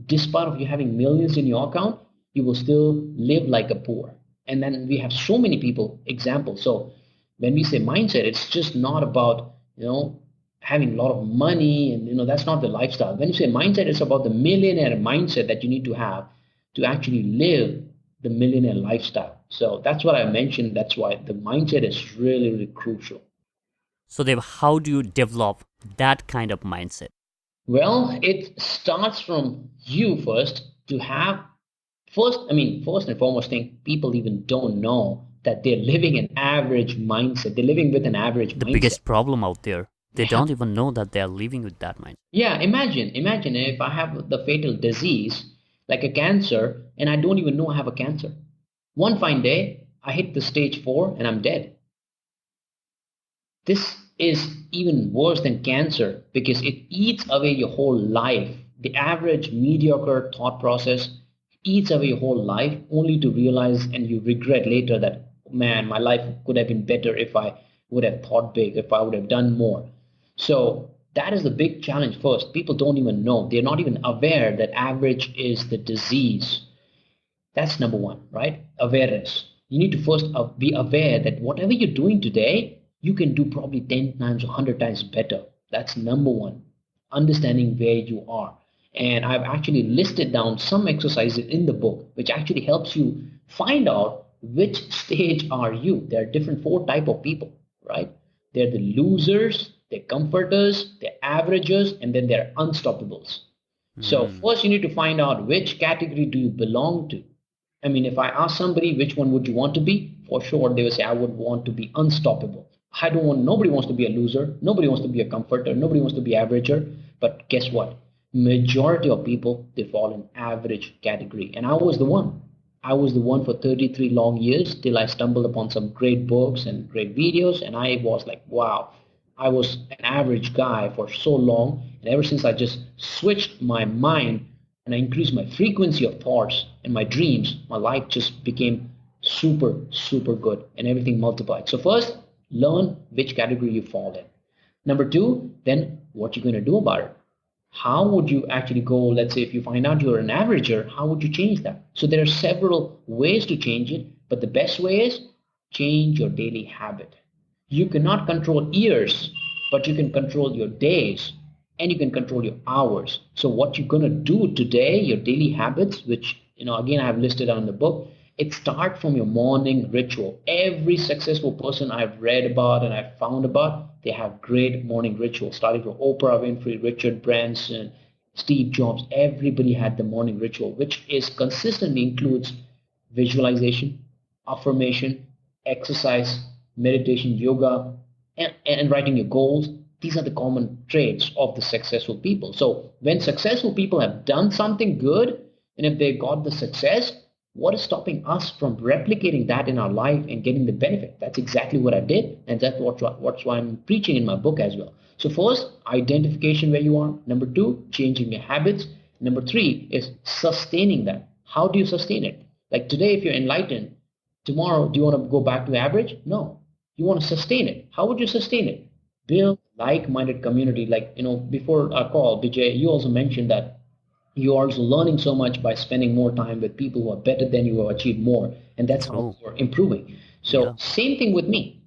despite of you having millions in your account, you will still live like a poor. And then we have so many people examples. So when we say mindset, it's just not about having a lot of money, and that's not the lifestyle. When you say mindset, it's about the millionaire mindset that you need to have to actually live the millionaire lifestyle. So that's what I mentioned. That's why the mindset is really, really crucial. So, Dev, how do you develop that kind of mindset? Well, it starts from you first to have first and foremost thing, people even don't know that they're living an average mindset. They're living with an average The mindset. biggest problem out there, they Yeah. don't even know that they are living with that mindset. Yeah, imagine if I have the fatal disease like a cancer and I don't even know I have a cancer. One fine day, I hit the stage 4 and I'm dead. This is even worse than cancer because it eats away your whole life. The average mediocre thought process eats away your whole life only to realize and you regret later that, man, my life could have been better if I would have thought big, if I would have done more. So that is the big challenge first. People don't even know. They're not even aware that average is the disease. That's number one, right? Awareness. You need to first be aware that whatever you're doing today, you can do probably 10 times or 100 times better. That's number one. Understanding where you are. And I've actually listed down some exercises in the book, which actually helps you find out which stage are you. There are different 4 type of people, right? They're the losers, they're comforters, they're averagers, and then they're unstoppables. So Hmm. first you need to find out which category do you belong to. I mean, if I ask somebody which one would you want to be, for sure they will say I would want to be unstoppable. I don't want Nobody wants to be a loser, nobody wants to be a comforter, nobody wants to be averager. But guess what? Majority of people they fall in average category. And I was the one. I was the one for 33 long years till I stumbled upon some great books and great videos and I was like, wow, I was an average guy for so long, and ever since I just switched my mind and I increased my frequency of thoughts and my dreams, my life just became super, super good and everything multiplied. So, first, learn which category you fall in. Number two, then what you're going to do about it. How would you actually go? Let's say if you find out you're an averager, how would you change that? So, there are several ways to change it, but the best way is change your daily habit. You cannot control years, but you can control your days and you can control your hours. So what you're going to do today, your daily habits, which again I have listed on the book, it starts from your morning ritual. Every successful person I've read about and I've found about, they have great morning rituals, starting from Oprah Winfrey, Richard Branson, Steve Jobs. Everybody had the morning ritual, which is consistently includes visualization, affirmation, exercise, meditation, yoga, and writing your goals. These are the common traits of the successful people. So when successful people have done something good, and if they got the success, what is stopping us from replicating that in our life and getting the benefit? That's exactly what I did, and that's what's why I'm preaching in my book as well. So first, identification where you are. Number two, changing your habits. Number three is sustaining that. How do you sustain it? Like today, if you're enlightened, tomorrow, do you want to go back to average? No. You want to sustain it. How would you sustain it? Build like-minded community. Like, before our call, BJ, you also mentioned that you are also learning so much by spending more time with people who are better than you, who have achieved more, and that's how True. you're improving. So Yeah. same thing with me.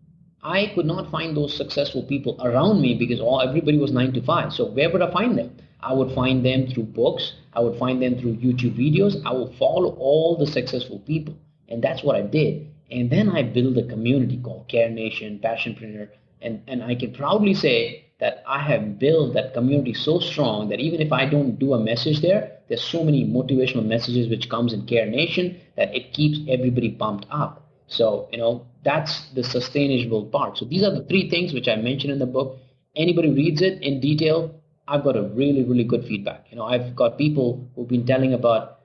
I could not find those successful people around me because everybody was 9 to 5. So where would I find them? I would find them through books. I would find them through YouTube videos. I would follow all the successful people, and that's what I did. And then I built a community called Care Nation, Passionpreneur, and I can proudly say that I have built that community so strong that even if I don't do a message there, there's so many motivational messages which comes in Care Nation that it keeps everybody pumped up. So, that's the sustainable part. So these are the three things which I mentioned in the book. Anybody reads it in detail, I've got a really, really good feedback. I've got people who've been telling about,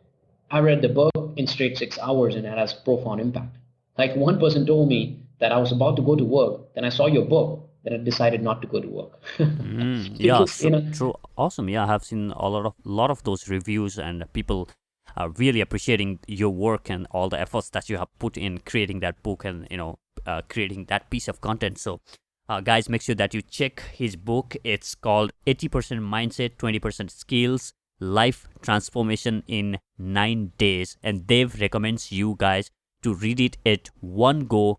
I read the book in straight 6 hours and it has profound impact. Like one person told me that I was about to go to work, then I saw your book, then I decided not to go to work. Yeah, People, so true. Awesome. Yeah, I have seen a lot of those reviews, and people are really appreciating your work and all the efforts that you have put in creating that book and creating that piece of content. So, guys, make sure that you check his book. It's called 80% Mindset, 20% Skills, Life Transformation in 9 days, and Dave recommends you guys to read it at one go,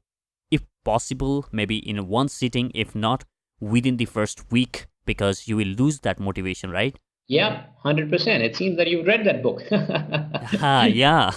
if possible, maybe in one sitting. If not, within the first week, because you will lose that motivation, right? yeah, 100%. It seems that you've read that book. Yeah.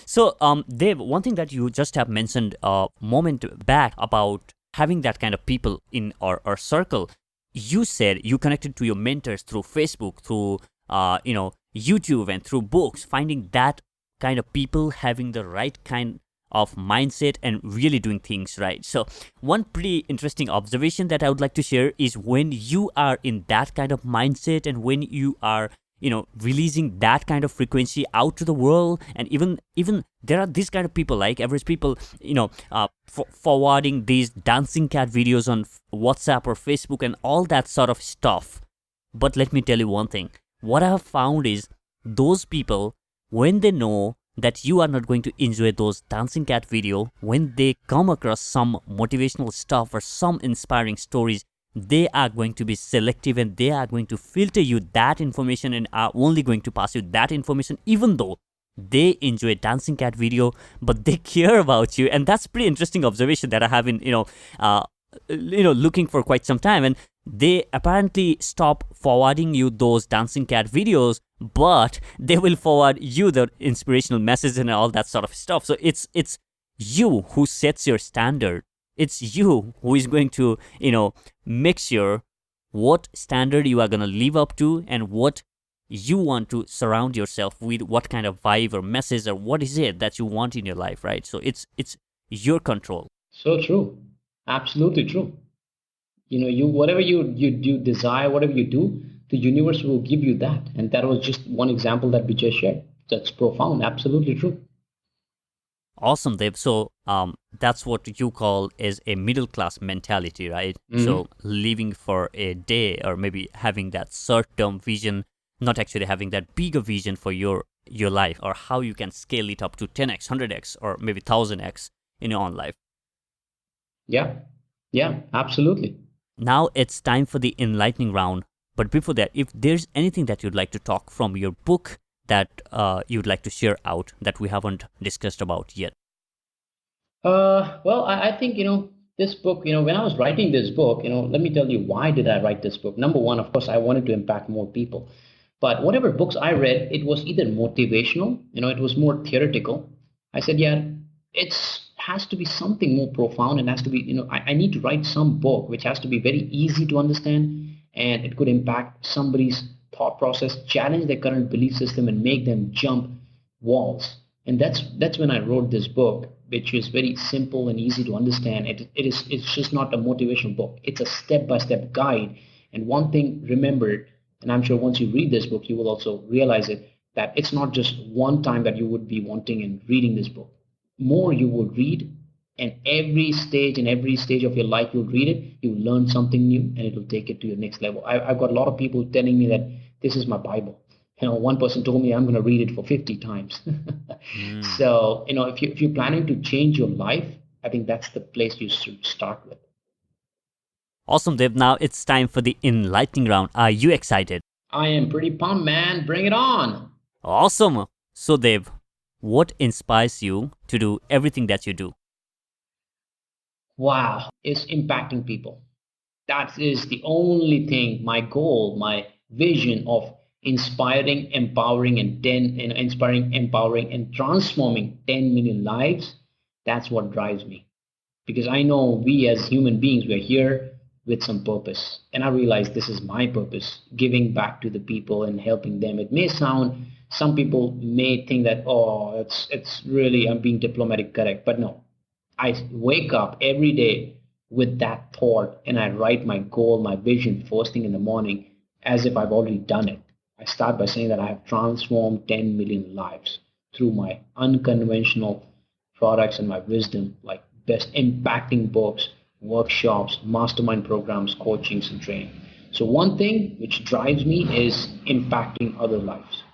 So, Dave, one thing that you just have mentioned a moment back about having that kind of people in our circle, you said you connected to your mentors through Facebook, through YouTube, and through books, finding that kind of people having the right kind of mindset and really doing things right. So, one pretty interesting observation that I would like to share is when you are in that kind of mindset and when you are releasing that kind of frequency out to the world, and even there are these kind of people like average people forwarding these dancing cat videos on WhatsApp or Facebook and all that sort of stuff. But let me tell you one thing, what I have found is those people, when they know that you are not going to enjoy those dancing cat video, when they come across some motivational stuff or some inspiring stories, they are going to be selective and they are going to filter you that information and are only going to pass you that information, even though they enjoy dancing cat video, but they care about you. And that's pretty interesting observation that I have been looking for quite some time. And they apparently stop forwarding you those dancing cat videos, but they will forward you the inspirational message and all that sort of stuff. So it's you who sets your standard. It's you who is going to make sure what standard you are going to live up to and what you want to surround yourself with, what kind of vibe or message or what is it that you want in your life, right? So it's your control. So true. Absolutely true. You whatever you desire, whatever you do, the universe will give you that. And that was just one example that we just shared. That's profound. Absolutely true. Awesome, Dev. So that's what you call as a middle class mentality, right? Mm-hmm. So living for a day, or maybe having that short term vision, not actually having that bigger vision for your life, or how you can scale it up to 10x, 100x, or maybe 1000x in your own life. Yeah. Yeah, absolutely. Now it's time for the enlightening round. But before that, if there's anything that you'd like to talk from your book that you'd like to share out that we haven't discussed about yet. Well, I think, this book, when I was writing this book, let me tell you, why did I write this book? Number one, of course, I wanted to impact more people. But whatever books I read, it was either motivational, it was more theoretical. I said, yeah, it's has to be something more profound and has to be, I need to write some book which has to be very easy to understand and it could impact somebody's thought process, challenge their current belief system and make them jump walls. And that's when I wrote this book, which is very simple and easy to understand. It's just not a motivational book. It's a step-by-step guide. And one thing, remember, and I'm sure once you read this book, you will also realize it, that it's not just one time that you would be wanting and reading this book. More you will read, and every stage of your life you'll read it, you'll learn something new, and it'll take it to your next level. I've got a lot of people telling me that this is my Bible. One person told me I'm going to read it for 50 times. So, if you're planning to change your life, I think that's the place you should start with. Awesome, Dev. Now it's time for the enlightening round. Are you excited? I am pretty pumped, man. Bring it on. Awesome. So, Dev, what inspires you to do everything that you do? Wow, it's impacting people. That is the only thing, my goal, my vision of inspiring, empowering, inspiring, empowering, and transforming 10 million lives. That's what drives me. Because I know we as human beings, we're here with some purpose. And I realize this is my purpose, giving back to the people and helping them. It may sound Some people may think that, oh, it's really, I'm being diplomatic correct, but no. I wake up every day with that thought and I write my goal, my vision first thing in the morning as if I've already done it. I start by saying that I have transformed 10 million lives through my unconventional products and my wisdom, like best impacting books, workshops, mastermind programs, coachings, and training. So, one thing which drives me is impacting other lives.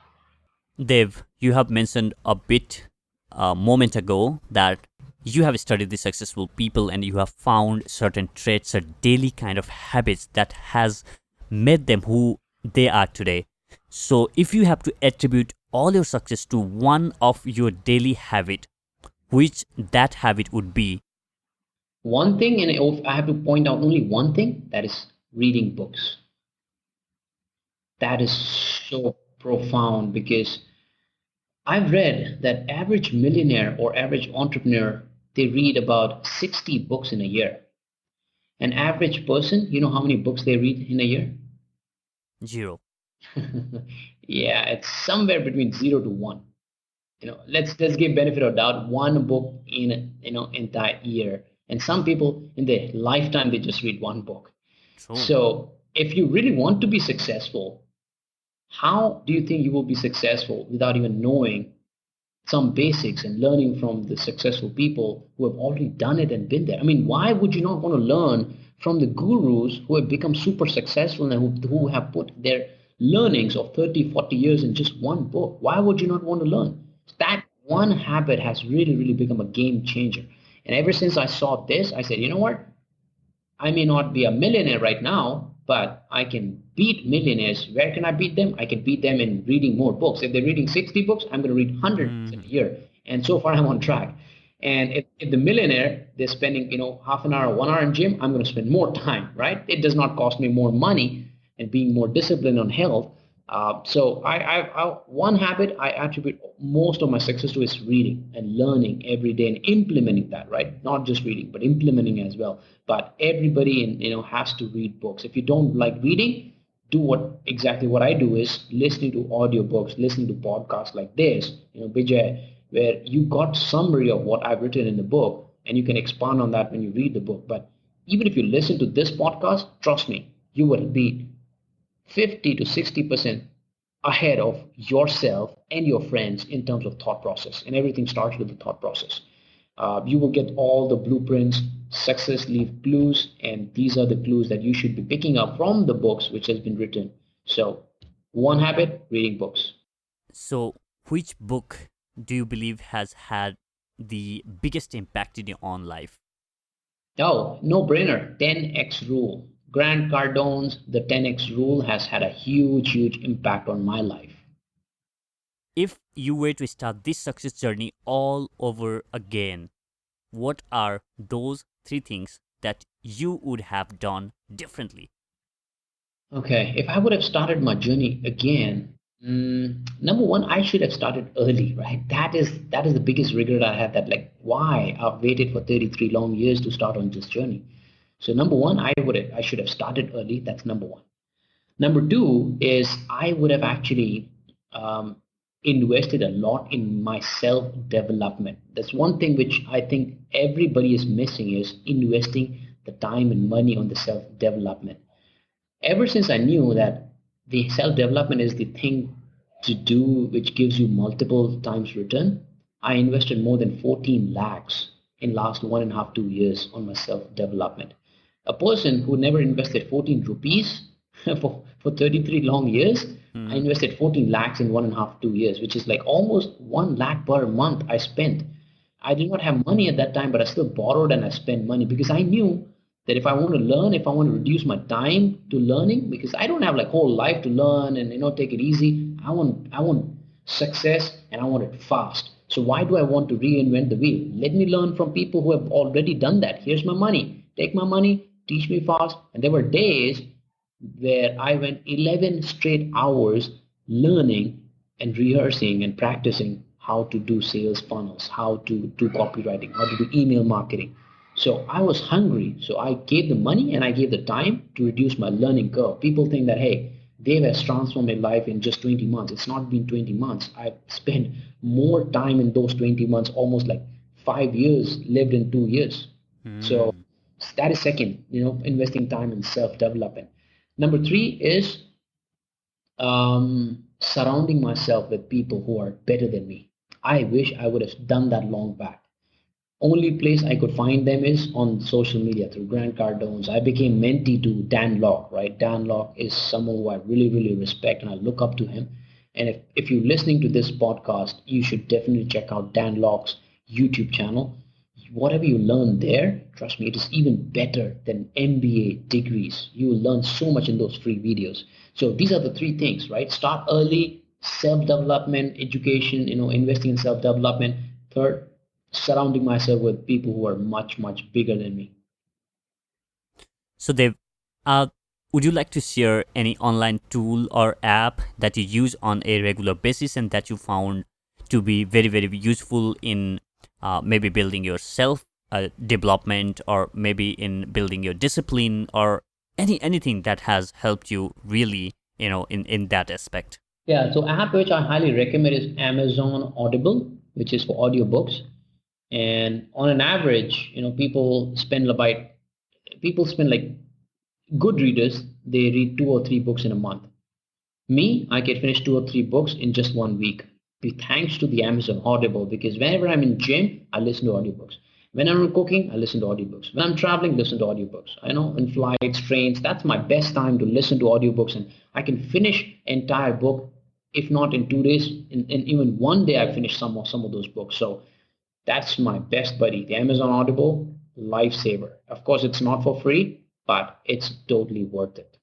Dev, you have mentioned a bit a moment ago that you have studied the successful people and you have found certain traits or daily kind of habits that has made them who they are today. So if you have to attribute all your success to one of your daily habit, which that habit would be? One thing, and if I have to point out only one thing, that is reading books. That is so profound because I've read that average millionaire or average entrepreneur, they read about 60 books in a year. An average person, you know how many books they read in a year? Zero. Yeah, it's somewhere between 0 to 1. Let's give benefit of doubt, one book in entire year. And some people in their lifetime they just read one book. True. So if you really want to be successful, how do you think you will be successful without even knowing some basics and learning from the successful people who have already done it and been there? I mean, why would you not want to learn from the gurus who have become super successful and who have put their learnings of 30, 40 years in just one book? Why would you not want to learn? That one habit has really, really become a game changer. And ever since I saw this, I said, you know what? I may not be a millionaire right now, but I can beat millionaires. Where can I beat them? I can beat them in reading more books. If they're reading 60 books, I'm going to read 100 books in a Mhm. year. And so far, I'm on track. And if the millionaire, they're spending, half an hour, 1 hour in gym, I'm going to spend more time, right? It does not cost me more money and being more disciplined on health. So one habit I attribute most of my success to is reading and learning every day and implementing that, right? Not just reading, but implementing as well. But everybody has to read books. If you don't like reading, do what I do is listening to audiobooks, listening to podcasts like this, Bijay, where you got summary of what I've written in the book, and you can expand on that when you read the book. But even if you listen to this podcast, trust me, you will be 50 to 60% ahead of yourself and your friends in terms of thought process. And everything starts with the thought process. You will get all the blueprints, success leave clues, and these are the clues that you should be picking up from the books which has been written. So, one habit, reading books. So which book do you believe has had the biggest impact in your own life? Oh, no brainer, 10x rule. Grant Cardone's The 10x rule has had a huge, huge impact on my life. If you were to start this success journey all over again, what are those three things that you would have done differently? Okay, if I would have started my journey again, number one, I should have started early, right? That is the biggest regret I have. That like, why I've waited for 33 long years to start on this journey. So number one, I should have started early. That's number one. Number two is I would have actually um, invested a lot in my self development. That's one thing which I think everybody is missing is investing the time and money on the self development. Ever since I knew that the self development is the thing to do which gives you multiple times return, I invested more than 14 lakhs in last 1.5 2 years on my self development. A person who never invested 14 rupees for 33 long years, I Hmm. invested 14 lakhs in 1.5 2 years, which is like almost 1 lakh per month I spent. I did not have money at that time, but I still borrowed and I spent money because I knew that if I want to learn, if I want to reduce my time to learning, because I don't have like whole life to learn and take it easy. I want success and I want it fast. So why do I want to reinvent the wheel? Let me learn from people who have already done that. Here's my money. Take my money, teach me fast. And there were days where I went 11 straight hours learning and rehearsing and practicing how to do sales funnels, how to do copywriting, how to do email marketing. So I was hungry. So I gave the money and I gave the time to reduce my learning curve. People think that, hey, Dave has transformed my life in just 20 months. It's not been 20 months. I've spent more time in those 20 months, almost like 5 years lived in 2 years. So Hmm. that is second, investing time in self-development. Number three is surrounding myself with people who are better than me. I wish I would have done that long back. Only place I could find them is on social media through Grant Cardone's. I became mentee to Dan Locke, right? Dan Locke is someone who I really, really respect and I look up to him. And if you're listening to this podcast, you should definitely check out Dan Locke's YouTube channel. Whatever you learn there, trust me, it is even better than MBA degrees. You will learn so much in those free videos. So these are the three things, right? Start early, self-development, education, investing in self-development. Third, surrounding myself with people who are much, much bigger than me. So Dev, uh, would you like to share any online tool or app that you use on a regular basis and that you found to be very, very useful in maybe building your self development, or maybe in building your discipline, or anything that has helped you really, in that aspect? Yeah, so app which I highly recommend is Amazon Audible, which is for audiobooks. And on an average, people spend like good readers, they read 2 or 3 books in a month. Me, I can finish 2 or 3 books in just 1 week. Thanks to the Amazon Audible, because whenever I'm in gym, I listen to audiobooks. When I'm cooking, I listen to audiobooks. When I'm traveling, listen to audiobooks. I know in flights, trains, that's my best time to listen to audiobooks, and I can finish entire book, if not in 2 days, in even one day I finish some of those books. So that's my best buddy, the Amazon Audible, lifesaver. Of course, it's not for free, but it's totally worth it.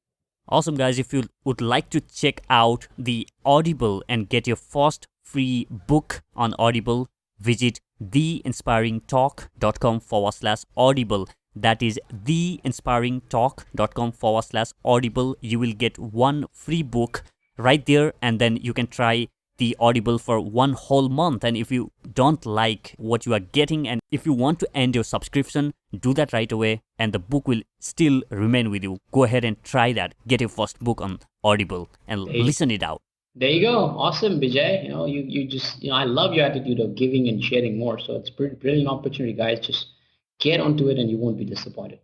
Awesome, guys. If you would like to check out the Audible and get your first free book on Audible, visit theinspiringtalk.com/audible. That is theinspiringtalk.com/audible. You will get one free book right there, and then you can try the Audible for one whole month. And if you don't like what you are getting, and if you want to end your subscription, do that right away, and the book will still remain with you. Go ahead and try that. Get your first book on Audible and listen it out. There you go. Awesome, Vijay. You just, I love your attitude of giving and sharing more. So it's a pretty brilliant opportunity, guys. Just get onto it and you won't be disappointed.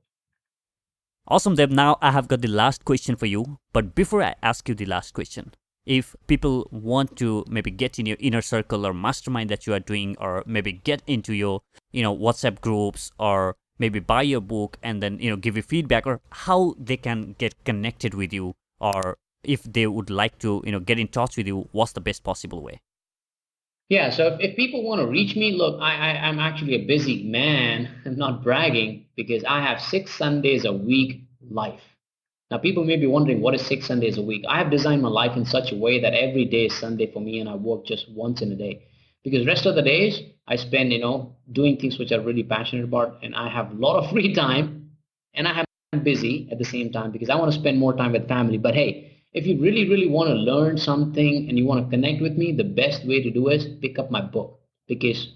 Awesome, Deb. Now I have got the last question for you. But before I ask you the last question, if people want to maybe get in your inner circle or mastermind that you are doing, or maybe get into your, WhatsApp groups, or maybe buy your book and then, give you feedback, or how they can get connected with you, or if they would like to, get in touch with you, what's the best possible way? Yeah, so if people want to reach me, look, I'm actually a busy man. I'm not bragging because I have 6 Sundays a week life. Now, people may be wondering, what is 6 Sundays a week? I have designed my life in such a way that every day is Sunday for me and I work just once in a day. Because rest of the days, I spend, doing things which I'm really passionate about, and I have a lot of free time, and I'm busy at the same time because I want to spend more time with family. But hey, if you really, really want to learn something and you want to connect with me, the best way to do is pick up my book, because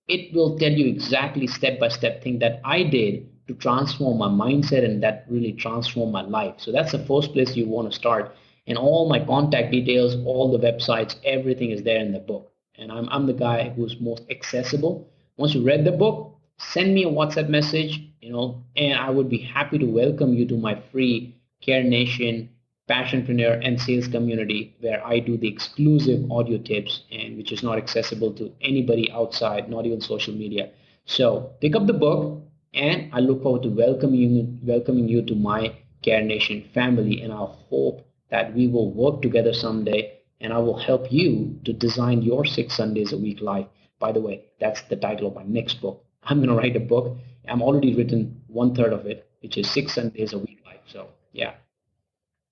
it will tell you exactly step by step thing that I did to transform my mindset, and that really transformed my life. So that's the first place you want to start. And all my contact details, all the websites, everything is there in the book. And I'm the guy who's most accessible. Once you read the book, send me a WhatsApp message, and I would be happy to welcome you to my free Care Nation Passionpreneur and sales community, where I do the exclusive audio tips, and which is not accessible to anybody outside, not even social media. So pick up the book, and I look forward to welcoming you to my Care Nation family, and I hope that we will work together someday, and I will help you to design your 6 Sundays a week life. By the way, that's the title of my next book. I'm going to write a book. I'm already written 1/3 of it, which is 6 Sundays a week life. So yeah.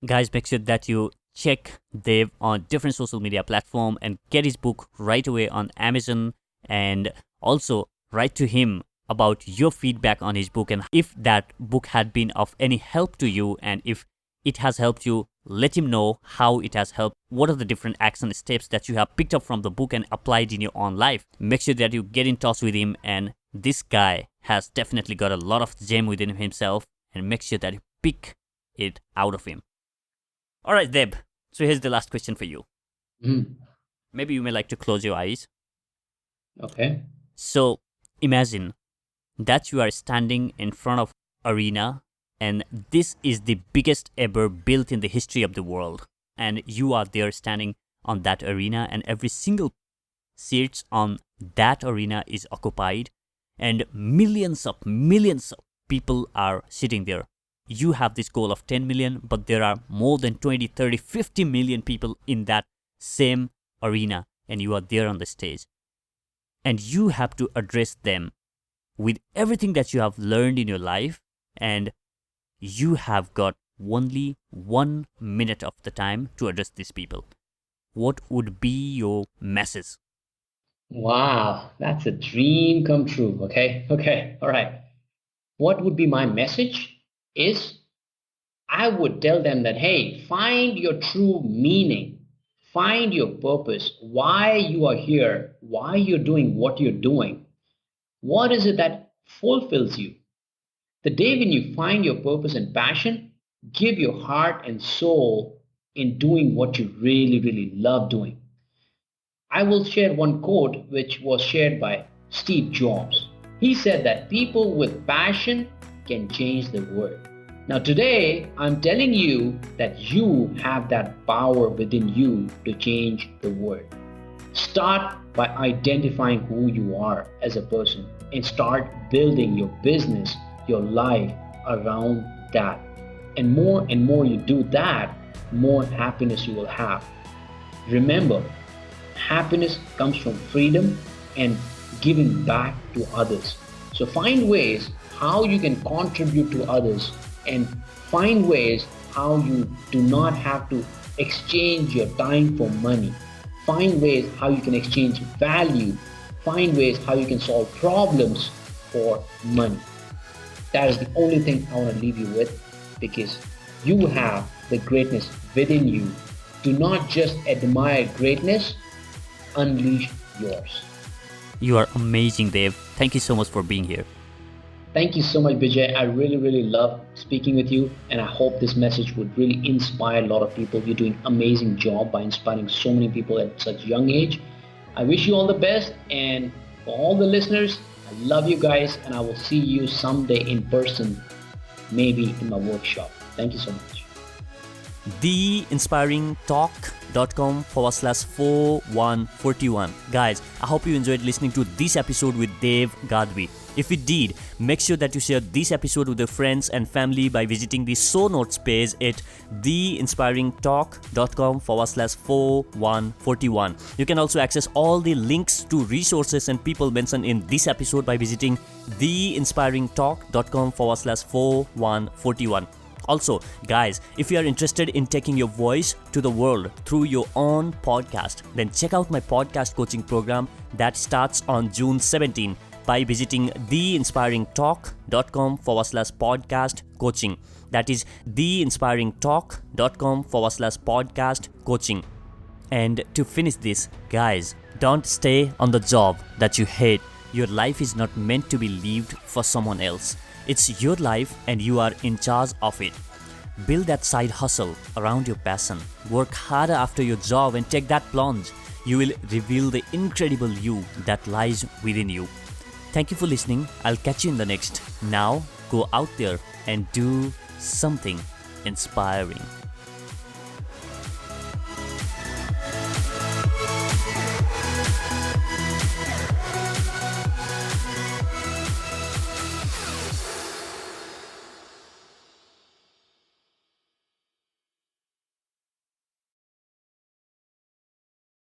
Guys, make sure that you check Dave on different social media platform and get his book right away on Amazon, and also write to him about your feedback on his book, and if that book had been of any help to you, and if it has helped you, let him know how it has helped. What are the different action steps that you have picked up from the book and applied in your own life? Make sure that you get in touch with him, and this guy has definitely got a lot of gem within himself, and make sure that you pick it out of him. All right, Deb. So here's the last question for you. Mhm. Maybe you may like to close your eyes. Okay. So imagine that you are standing in front of arena, and this is the biggest ever built in the history of the world, and you are there standing on that arena, and every single seats on that arena is occupied, and millions of people are sitting there. You have this goal of 10 million, but there are more than 20, 30, 50 million people in that same arena, and you are there on the stage, and you have to address them with everything that you have learned in your life, and you have got only 1 minute of the time to address these people. What would be your message? Wow, that's a dream come true. Okay. Okay. All right. What would be my message is I would tell them that, hey, find your true meaning, find your purpose, why you are here, why you're doing what you're doing. What is it that fulfills you? The day when you find your purpose and passion, give your heart and soul in doing what you really, really love doing. I will share one quote which was shared by Steve Jobs. He said that people with passion can change the world. Now, today, I'm telling you that you have that power within you to change the world. Start by identifying who you are as a person and start building your business, your life around that. And more you do that, more happiness you will have. Remember, happiness comes from freedom and giving back to others. So find ways how you can contribute to others and find ways how you do not have to exchange your time for money. Find ways how you can exchange value. Find ways how you can solve problems for money. That is the only thing I want to leave you with, because you have the greatness within you. Do not just admire greatness, unleash yours. You are amazing, Dev. Thank you so much for being here. Thank you so much, Vijay. I really, really love speaking with you, and I hope this message would really inspire a lot of people. You're doing an amazing job by inspiring so many people at such young age. I wish you all the best, and for all the listeners, I love you guys, and I will see you someday in person, maybe in my workshop. Thank you so much. theinspiringtalk.com/4141. Guys, I hope you enjoyed listening to this episode with Dev Gadvi. If you did, make sure that you share this episode with your friends and family by visiting the show notes page at theinspiringtalk.com/4141. You can also access all the links to resources and people mentioned in this episode by visiting theinspiringtalk.com/4141. Also, guys, if you are interested in taking your voice to the world through your own podcast, then check out my podcast coaching program that starts on June 17 by visiting theinspiringtalk.com/podcast coaching. That is theinspiringtalk.com/podcast coaching. And to finish this, guys, don't stay on the job that you hate. Your life is not meant to be lived for someone else. It's your life and you are in charge of it. Build that side hustle around your passion. Work harder after your job and take that plunge. You will reveal the incredible you that lies within you. Thank you for listening. I'll catch you in the next. Now, go out there and do something inspiring.